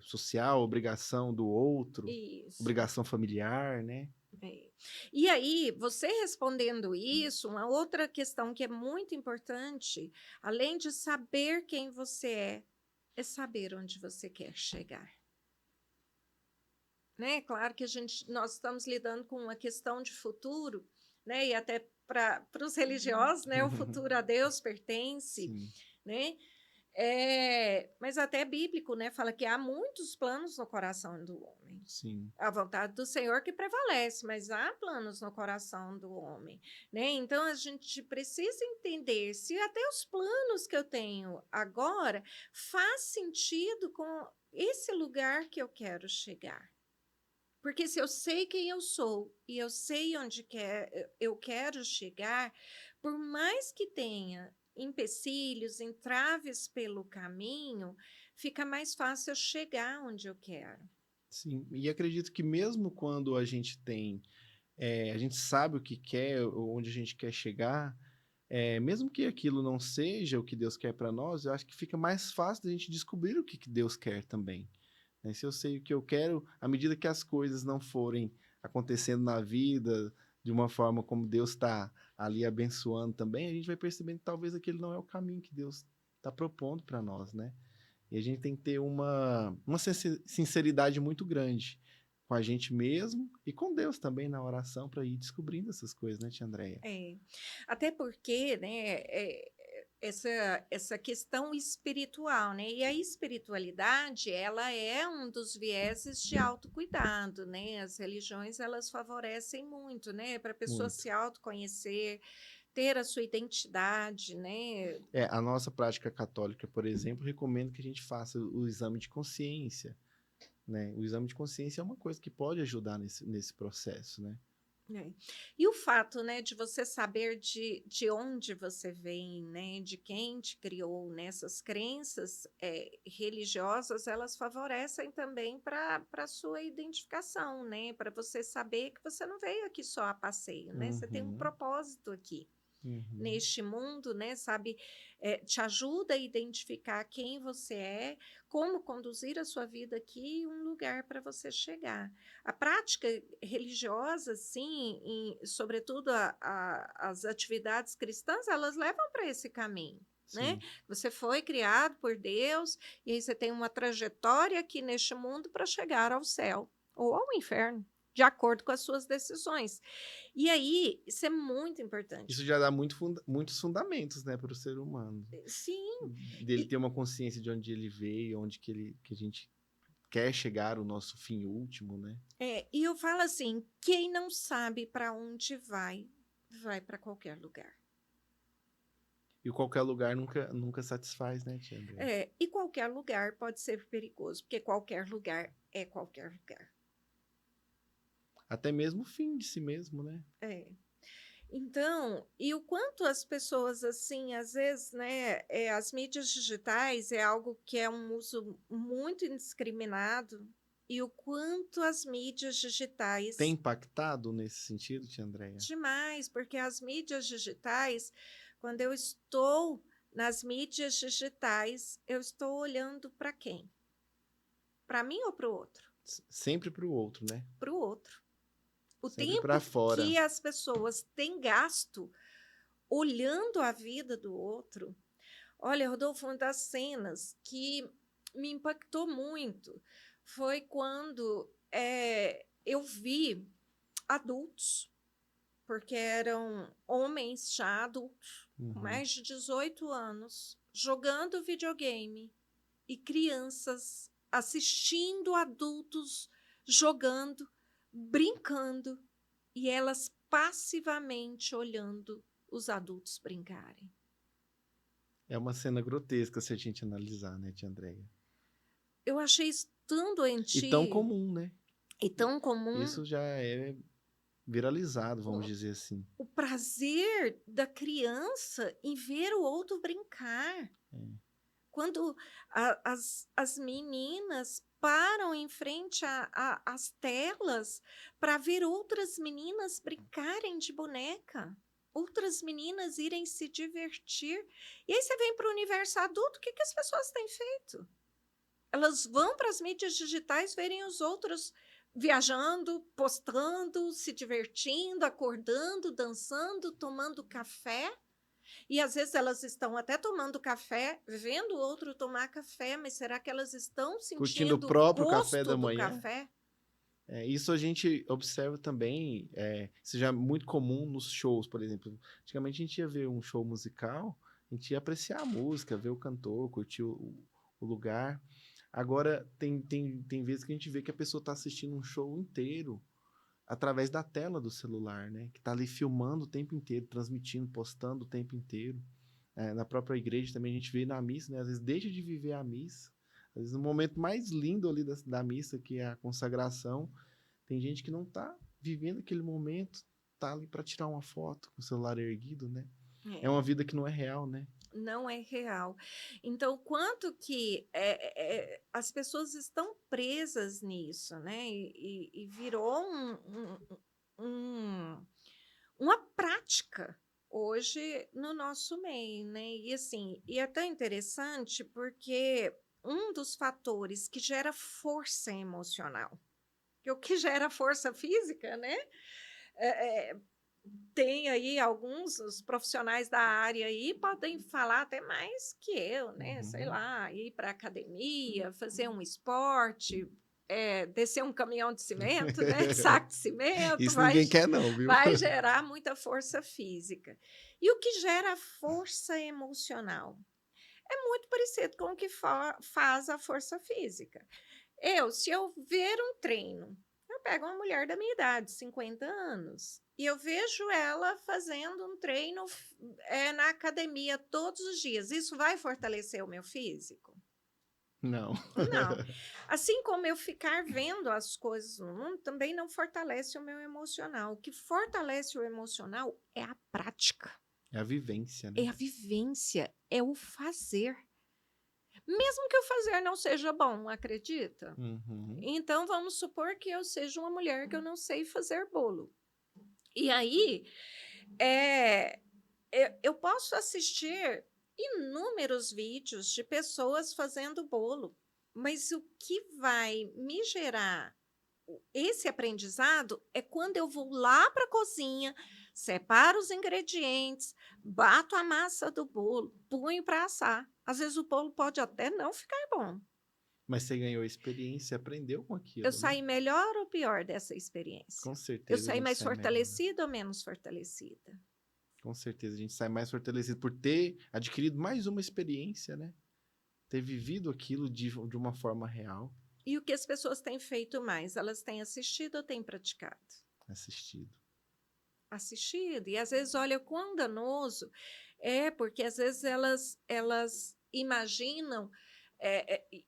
social, obrigação do outro, Isso. obrigação familiar, né? É. E aí, você respondendo isso, uma outra questão que é muito importante, além de saber quem você é saber onde você quer chegar. Né? Claro que nós estamos lidando com uma questão de futuro, né? E até para os religiosos, né? O futuro a Deus pertence, Sim, né? Mas até bíblico, né? Fala que há muitos planos no coração do homem. sim. A vontade do Senhor que prevalece, mas há planos no coração do homem, né? Então a gente precisa entender se até os planos que eu tenho agora faz sentido com esse lugar que eu quero chegar. Porque se eu sei quem eu sou e eu sei onde eu quero chegar, por mais que tenha empecilhos, entraves pelo caminho, fica mais fácil eu chegar onde eu quero. Sim, e acredito que mesmo quando a gente a gente sabe o que quer, onde a gente quer chegar, mesmo que aquilo não seja o que Deus quer para nós, eu acho que fica mais fácil da gente descobrir o que Deus quer também, né? Se eu sei o que eu quero, à medida que as coisas não forem acontecendo na vida de uma forma como Deus está ali abençoando também, a gente vai percebendo que talvez aquele não é o caminho que Deus está propondo para nós, né? E a gente tem que ter uma sinceridade muito grande com a gente mesmo e com Deus também na oração para ir descobrindo essas coisas, né, tia Andréia? É. Até porque, né, essa questão espiritual, né? E a espiritualidade, ela é um dos vieses de autocuidado, né? As religiões, elas favorecem muito, né? Para a pessoa Muito. se autoconhecer, ter a sua identidade, né? A nossa prática católica, por exemplo, recomenda que a gente faça o exame de consciência, né? O exame de consciência é uma coisa que pode ajudar nesse processo, né? É. E o fato, né, de você saber de onde você vem, né, de quem te criou, né, essas crenças religiosas, elas favorecem também para a sua identificação, né, para você saber que você não veio aqui só a passeio, né, você tem um Uhum, propósito aqui uhum. neste mundo, né, sabe, te ajuda a identificar quem você é, como conduzir a sua vida aqui e um lugar para você chegar. A prática religiosa, sim, sobretudo as atividades cristãs, elas levam para esse caminho. Né? Sim. Você foi criado por Deus e aí você tem uma trajetória aqui neste mundo para chegar ao céu ou ao inferno, de acordo com as suas decisões. E aí, isso é muito Isso importante. já dá muitos fundamentos, né, para o ser humano. Sim, Dele e, ter uma consciência de onde ele veio, onde que a gente quer chegar, o nosso fim último, né? e eu falo assim: quem não sabe para onde vai, vai para qualquer lugar. E qualquer lugar nunca satisfaz, né, tia André? E qualquer lugar pode ser perigoso, porque qualquer lugar é qualquer lugar. Até mesmo o fim de si mesmo, né? É. Então, e o quanto as pessoas, assim, às vezes, né, as mídias digitais é algo que é um uso muito indiscriminado, e o quanto as mídias Tem digitais, impactado nesse sentido, tia Andréia? demais, porque as mídias digitais, quando eu estou nas mídias digitais, eu estou olhando para quem? Para mim ou para o outro? Sempre para o outro, né? Para o outro. O Sempre para tempo fora. que as pessoas têm gasto olhando a vida do outro. Olha, Rodolfo, uma das cenas que me impactou muito foi quando eu vi adultos, porque eram homens já adultos, com Uhum. mais de 18 anos, jogando videogame e crianças assistindo adultos jogando, brincando e elas passivamente olhando os adultos brincarem. É uma cena grotesca se a gente analisar, né, tia Andréia? Eu achei isso tão E tão doentio. comum, né? É tão comum Isso já é viralizado, vamos dizer assim. o prazer da criança em ver o outro brincar. É. Quando as meninas param em frente às telas para ver outras meninas brincarem de boneca, outras meninas irem se divertir. E aí você vem para o universo adulto, o que, que as pessoas têm feito? Elas vão para as mídias digitais verem os outros viajando, postando, se divertindo, acordando, dançando, tomando café. E às vezes elas estão até tomando café, vendo o outro tomar café, mas será que elas estão Curtindo o sentindo o próprio café da gosto do manhã. café? Isso a gente observa também, isso já é muito comum nos shows, por exemplo. Antigamente a gente ia ver um show musical, a gente ia apreciar a música, ver o cantor, curtir o lugar. Agora, tem vezes que a gente vê que a pessoa está assistindo um show inteiro através da tela do celular, né? Que está ali filmando o tempo inteiro, transmitindo, postando o tempo inteiro. Na própria igreja também a gente vê na missa, né? Às vezes deixa de viver a missa. Às vezes no momento mais lindo ali da missa, que é a consagração, tem gente que não está vivendo aquele momento, tá ali para tirar uma foto com o celular erguido, né? É uma vida que não é real, né? Não é real. Então, quanto que as pessoas estão presas nisso, né? E virou uma prática hoje no nosso meio, né? E assim, e é tão interessante porque um dos fatores que gera força emocional, que o que gera força física, né? É, tem aí alguns os profissionais da área aí podem falar até mais que eu, né? Sei lá, ir para academia, fazer um esporte, descer um caminhão de cimento, né? Saco de cimento, Isso ninguém quer não, viu? vai gerar muita força física. E o que gera força emocional? É muito parecido com o que faz a força física. Se eu ver um treino, eu pego uma mulher da minha idade, 50 anos, e eu vejo ela fazendo um treino na academia todos os dias. Isso vai fortalecer o meu físico? Não. Não. Assim como eu ficar vendo as coisas no mundo, também não fortalece o meu emocional. O que fortalece o emocional é a prática. É a vivência, né? É a vivência, é o fazer. Mesmo que o fazer não seja bom, acredita? Uhum. Então, vamos supor que eu seja uma mulher que eu não sei fazer bolo. E aí, eu posso assistir inúmeros vídeos de pessoas fazendo bolo, mas o que vai me gerar esse aprendizado é quando eu vou lá para a cozinha, separo os ingredientes, bato a massa do bolo, ponho para assar. Às vezes o bolo pode até não ficar bom. Mas você ganhou experiência, aprendeu com Eu aquilo, né? saí melhor ou pior dessa experiência? Com Eu certeza a saí gente mais sai melhor. fortalecida ou menos fortalecida? Com certeza a gente sai mais fortalecido por ter adquirido mais uma experiência, né? Ter vivido aquilo de uma forma real, E o que as pessoas têm feito mais? Elas têm assistido ou têm praticado? assistido. Assistido. E às vezes, olha quão danoso porque às vezes elas imaginam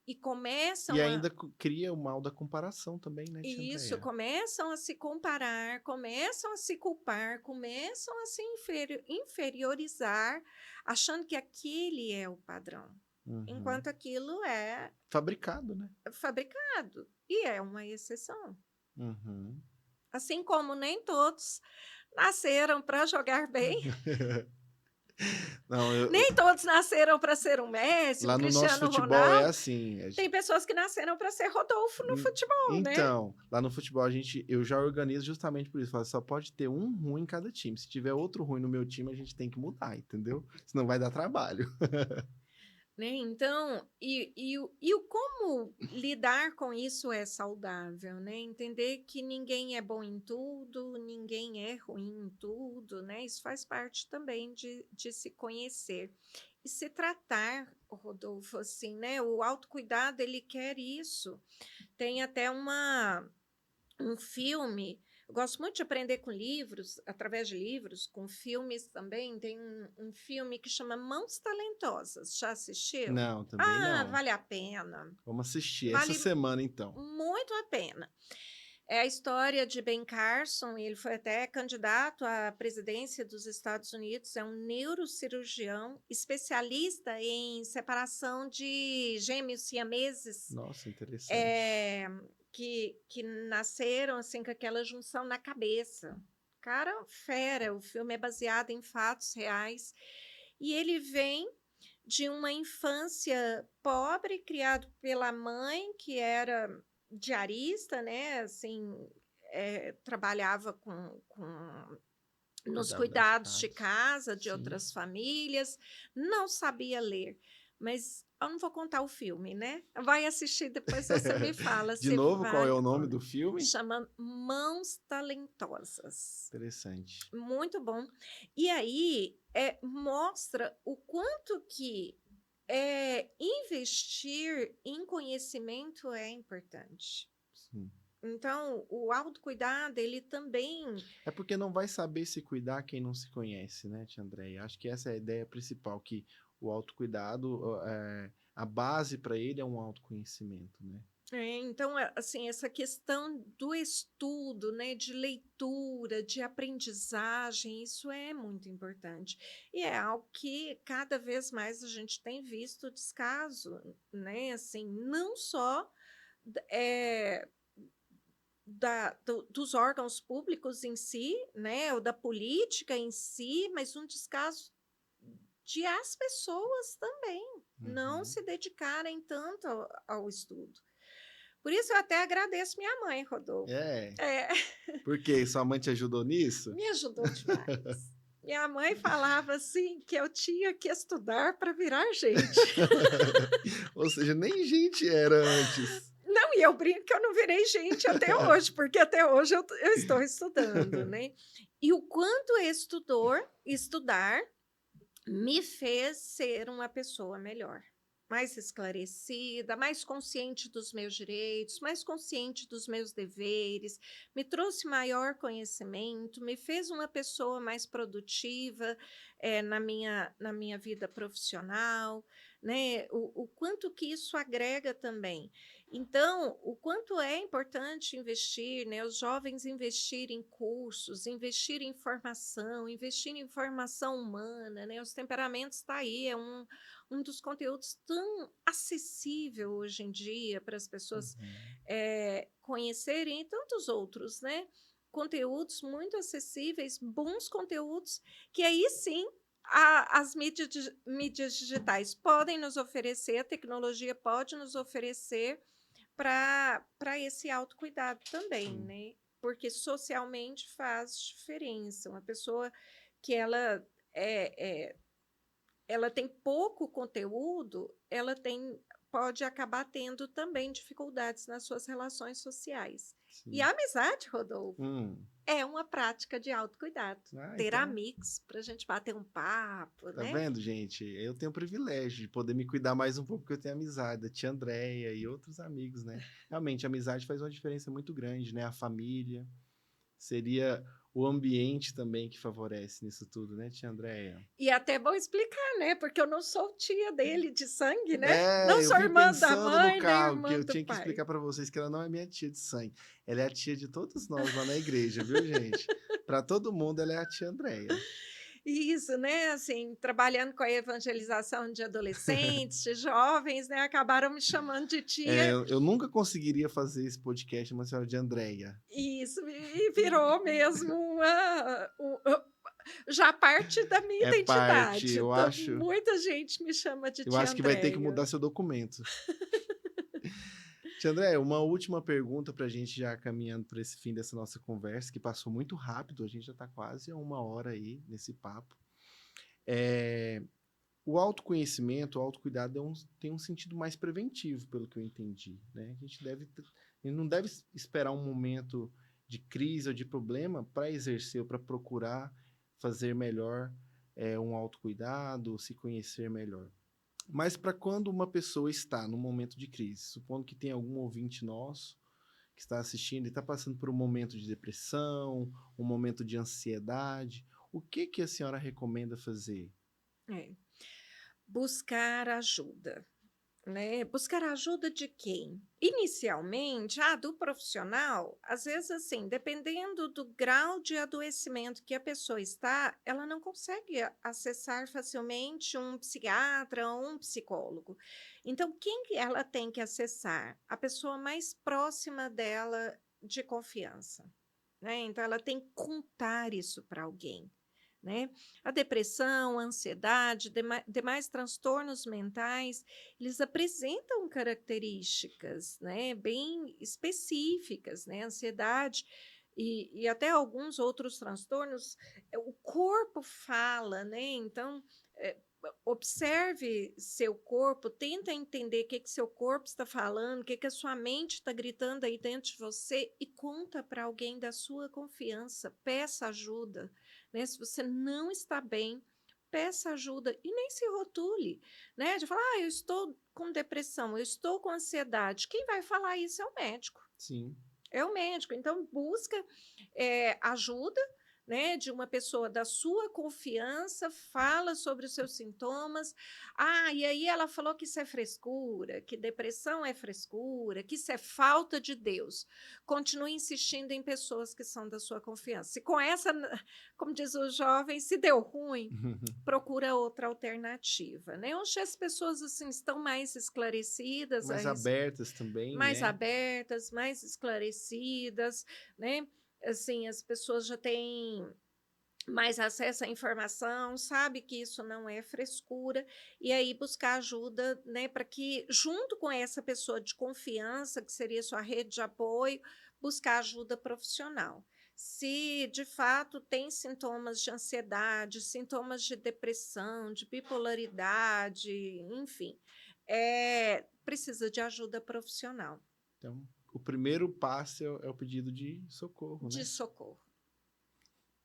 e começam E ainda cria o mal da comparação também, né, tia isso, Andréia? começam a se comparar, começam a se culpar, começam a se inferiorizar, achando que aquele é o padrão, Uhum. enquanto aquilo é Fabricado, né? fabricado e é uma exceção. Uhum. Assim como nem todos nasceram para jogar bem, Não, nem todos nasceram para ser um Messi, um lá no nosso Cristiano futebol é Ronaldo. assim. Tem pessoas que nasceram para ser Rodolfo no futebol, né? Então, lá no futebol eu já organizo justamente por isso. Falo, só pode ter um ruim em cada time. Se tiver outro ruim no meu time, a gente tem que mudar, entendeu? Senão vai dar trabalho. Né? Então, o como lidar com isso é saudável, né? Entender que ninguém é bom em tudo, ninguém é ruim em tudo, né? Isso faz parte também de se conhecer. E se tratar, Rodolfo, assim, né? O autocuidado, ele quer isso. Tem até um filme. Eu gosto muito de aprender com livros, através de livros, com filmes também. Tem um filme que chama Mãos Talentosas. Já assistiu? Não, também não. Vale a pena. Vamos assistir essa Vale semana, então. muito a pena. É a história de Ben Carson, ele foi até candidato à presidência dos Estados Unidos, é um neurocirurgião especialista em separação de gêmeos siameses, Nossa, interessante. eh, que nasceram assim com aquela junção na cabeça. Cara, fera, o filme é baseado em fatos reais e ele vem de uma infância pobre, criado pela mãe, que era diarista, né, assim, trabalhava nos Cuidava das cuidados de casas. casa de Sim. outras famílias, não sabia ler, mas eu não vou contar o filme, né? Vai assistir, depois você me fala, De você novo, qual é o vale nome pena. do filme? Chama Mãos Talentosas. Interessante. Muito bom. E aí, mostra o quanto que investir em conhecimento é importante. Sim. Então, o autocuidado, ele também É porque não vai saber se cuidar quem não se conhece, né, tia Andréia? Acho que essa é a ideia principal, que o autocuidado, a base para ele é um autoconhecimento, né? então, assim, essa questão do estudo, né, de leitura, de aprendizagem, isso é muito importante. E é algo que cada vez mais a gente tem visto descaso, né? Assim, não só eh, dos órgãos públicos em si, né, ou da política em si, mas um descaso de as pessoas também não Uhum. se dedicarem tanto ao estudo. Por isso eu até agradeço minha mãe, Rodolfo. É. É, Por quê? Sua mãe te ajudou nisso? me ajudou demais. Minha mãe falava assim que eu tinha que estudar para virar gente. Ou seja, nem gente era antes. Não, e eu brinco que eu não virei gente até hoje, porque até hoje eu estou estudando, né? E o quanto estudar me fez ser uma pessoa melhor, mais esclarecida, mais consciente dos meus direitos, mais consciente dos meus deveres, me trouxe maior conhecimento, me fez uma pessoa mais produtiva na minha vida profissional, né? O quanto que isso agrega também. Então, o quanto é importante investir, né? Os jovens investir em cursos, investir em formação humana, né? Os temperamentos está aí, é um dos conteúdos tão acessível hoje em dia para as pessoas Uhum. conhecerem e tantos outros, né? Conteúdos muito acessíveis, bons conteúdos, que aí sim as mídias digitais podem nos oferecer, a tecnologia pode nos oferecer para esse autocuidado também, Sim. né? Porque socialmente faz diferença. Uma pessoa que é, ela tem pouco conteúdo, pode acabar tendo também dificuldades nas suas relações sociais. E Sim. a amizade, Rodolfo, Hum. é uma prática de autocuidado. Ah, Ter então, amigos para a gente bater um papo, tá né? vendo, gente? Eu tenho o privilégio de poder me cuidar mais um pouco, porque eu tenho amizade da tia Andréia e outros amigos, né? Realmente, a amizade faz uma diferença muito grande, né? A família. Seria o ambiente também que favorece nisso tudo, né, tia Andréia? E é até bom explicar, né? Porque eu não sou tia dele de sangue, né? Não É, eu sou vim irmã da pensando no mãe, nem carro, que irmã eu do tinha que pai. explicar para vocês que ela não é minha tia de sangue. Ela é a tia de todos nós lá na igreja, viu, gente? Para todo mundo, ela é a tia Andréia. Isso, né? Assim, trabalhando com a evangelização de adolescentes, de jovens, né? Acabaram me chamando de É, tia. eu nunca conseguiria fazer esse podcast, uma senhora de Andréia. Isso, e virou mesmo já parte da minha É parte, identidade. Então, muita gente me chama de eu tia acho que vai ter que Andréia. mudar seu documento. Tia Andréia, uma última pergunta para a gente já caminhando para esse fim dessa nossa conversa, que passou muito rápido, a gente já está quase a 1 hora aí nesse papo. O autoconhecimento, o autocuidado tem um sentido mais preventivo, pelo que eu entendi, né? A gente não deve esperar um momento de crise ou de problema para exercer ou para procurar fazer melhor um autocuidado, se conhecer melhor. Mas para quando uma pessoa está num momento de crise, supondo que tem algum ouvinte nosso que está assistindo e está passando por um momento de depressão, um momento de ansiedade, o que que a senhora recomenda fazer? É. Buscar ajuda. Né? Buscar ajuda de quem? Inicialmente, do profissional, às vezes, assim, dependendo do grau de adoecimento que a pessoa está, ela não consegue acessar facilmente um psiquiatra ou um psicólogo. Então, quem que ela tem que acessar? A pessoa mais próxima dela de confiança. Né? Então, ela tem que contar isso para alguém. Né? A depressão, a ansiedade, demais transtornos mentais, eles apresentam características, né, bem específicas, né, ansiedade e até alguns outros transtornos, o corpo fala, né, então, observe seu corpo, tenta entender o que seu corpo está falando, o que a sua mente está gritando aí dentro de você e conta para alguém da sua confiança, peça ajuda, né, se você não está bem, peça ajuda e nem se rotule, né? De falar, eu estou com depressão, eu estou com ansiedade. Quem vai falar isso é o médico. Sim. É o médico. Então, busca ajuda, né, de uma pessoa da sua confiança, fala sobre os seus sintomas. E aí ela falou que isso é frescura, que depressão é frescura, que isso é falta de Deus. Continue insistindo em pessoas que são da sua confiança. Se com essa, como diz o jovem, se deu ruim, procura outra alternativa, né? Hoje as pessoas assim estão mais esclarecidas, Mais abertas também, mais né? abertas, mais esclarecidas, né? Assim, as pessoas já têm mais acesso à informação, sabe que isso não é frescura, e aí buscar ajuda, né, para que, junto com essa pessoa de confiança, que seria sua rede de apoio, buscar ajuda profissional. Se de fato tem sintomas de ansiedade, sintomas de depressão, de bipolaridade, enfim, precisa de ajuda profissional. Então, o primeiro passo é o pedido de socorro, De né? socorro.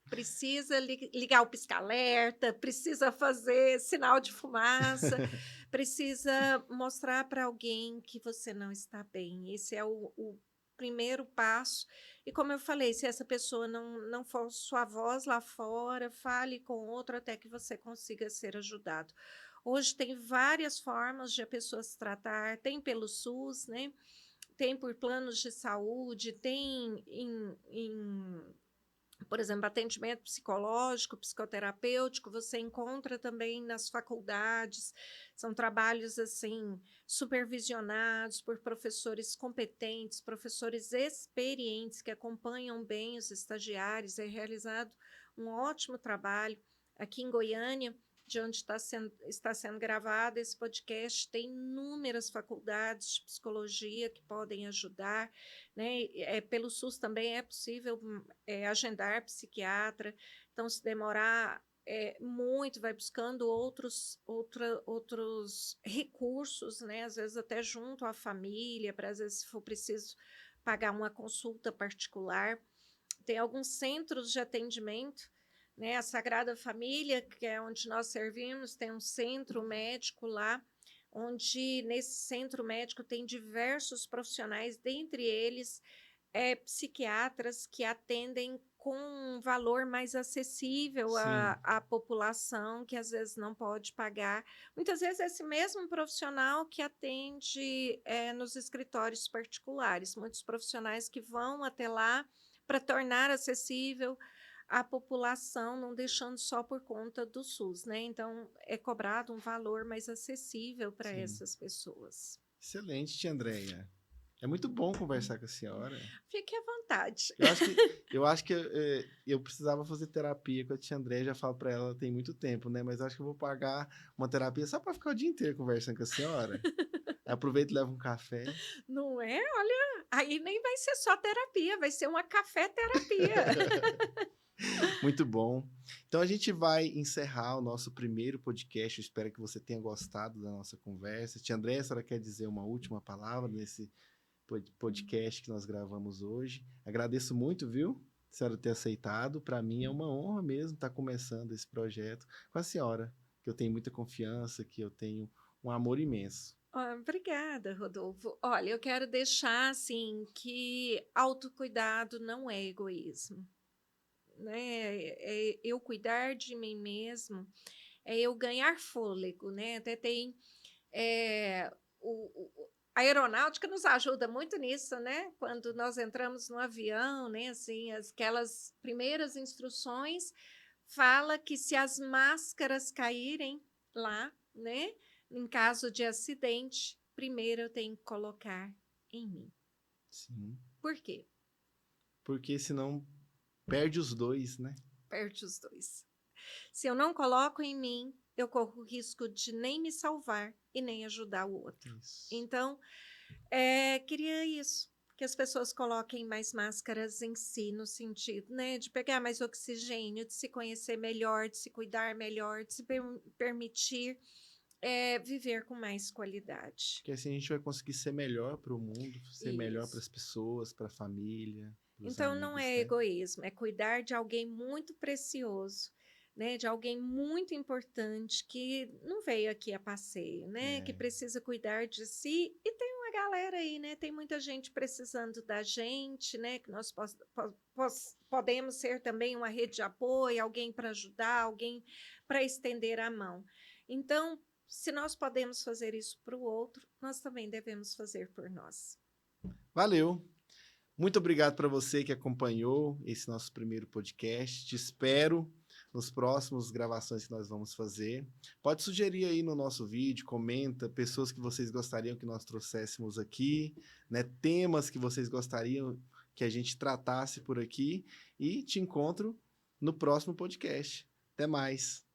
Precisa ligar o pisca-alerta, precisa fazer sinal de fumaça, precisa mostrar para alguém que você não está bem. Esse é o primeiro passo. E como eu falei, se essa pessoa não for sua voz lá fora, fale com outro até que você consiga ser ajudado. Hoje tem várias formas de a pessoa se tratar, tem pelo SUS, né? Tem por planos de saúde, tem por exemplo, atendimento psicológico, psicoterapêutico, você encontra também nas faculdades, são trabalhos assim supervisionados por professores competentes, professores experientes que acompanham bem os estagiários, é realizado um ótimo trabalho aqui em Goiânia, de onde está sendo gravado esse podcast, tem inúmeras faculdades de psicologia que podem ajudar, né? Pelo SUS também é possível agendar psiquiatra, então se demorar muito, vai buscando outros recursos, né? Às vezes até junto à família, para às vezes se for preciso pagar uma consulta particular. Tem alguns centros de atendimento, né? A Sagrada Família, que é onde nós servimos, tem um centro médico lá, onde nesse centro médico tem diversos profissionais, dentre eles psiquiatras que atendem com um valor mais acessível Sim. à população, que às vezes não pode pagar. Muitas vezes esse mesmo profissional que atende nos escritórios particulares, muitos profissionais que vão até lá para tornar acessível à população, não deixando só por conta do SUS, né? Então, é cobrado um valor mais acessível para Sim. essas pessoas. Excelente, tia Andréia. É muito bom conversar com a senhora. Fique à vontade. Eu acho que eu precisava fazer terapia com a tia Andréia, já falo para ela tem muito tempo, né? Mas acho que eu vou pagar uma terapia só para ficar o dia inteiro conversando com a senhora. Aí aproveito e levo um café. Não é? Olha, aí nem vai ser só terapia, vai ser uma café-terapia. Muito bom. Então a gente vai encerrar o nosso primeiro podcast. Eu espero que você tenha gostado da nossa conversa. Tia Andréia, a senhora quer dizer uma última palavra nesse podcast que nós gravamos hoje? Agradeço muito, viu? A senhora ter aceitado. Para mim é uma honra mesmo estar começando esse projeto com a senhora, que eu tenho muita confiança, que eu tenho um amor imenso. Obrigada, Rodolfo. Olha, eu quero deixar assim que autocuidado não é egoísmo, né? É eu cuidar de mim mesmo, é eu ganhar fôlego, né? Até tem a aeronáutica nos ajuda muito nisso, né? Quando nós entramos no avião, né? Assim, aquelas primeiras instruções fala que se as máscaras caírem lá, né? Em caso de acidente, primeiro eu tenho que colocar em mim. Sim. Por quê? Porque senão perde os dois, né? Perde os dois. Se eu não coloco em mim, eu corro o risco de nem me salvar e nem ajudar o outro. Isso. Então, queria isso, que as pessoas coloquem mais máscaras em si, no sentido, né, de pegar mais oxigênio, de se conhecer melhor, de se cuidar melhor, de se permitir viver com mais qualidade. Porque assim a gente vai conseguir ser melhor para o mundo, ser melhor para Isso. as pessoas, para a família, para os Então, não amigos, é né? egoísmo, é cuidar de alguém muito precioso, né? De alguém muito importante que não veio aqui a passeio, né? Que precisa cuidar de si. E tem uma galera aí, né? Tem muita gente precisando da gente, né? Que nós podemos ser também uma rede de apoio, alguém para ajudar, alguém para estender a mão. Então, se nós podemos fazer isso para o outro, nós também devemos fazer por nós. Valeu! Muito obrigado para você que acompanhou esse nosso primeiro podcast. Te espero nos próximos gravações que nós vamos fazer. Pode sugerir aí no nosso vídeo, comenta pessoas que vocês gostariam que nós trouxéssemos aqui, né? Temas que vocês gostariam que a gente tratasse por aqui e te encontro no próximo podcast. Até mais!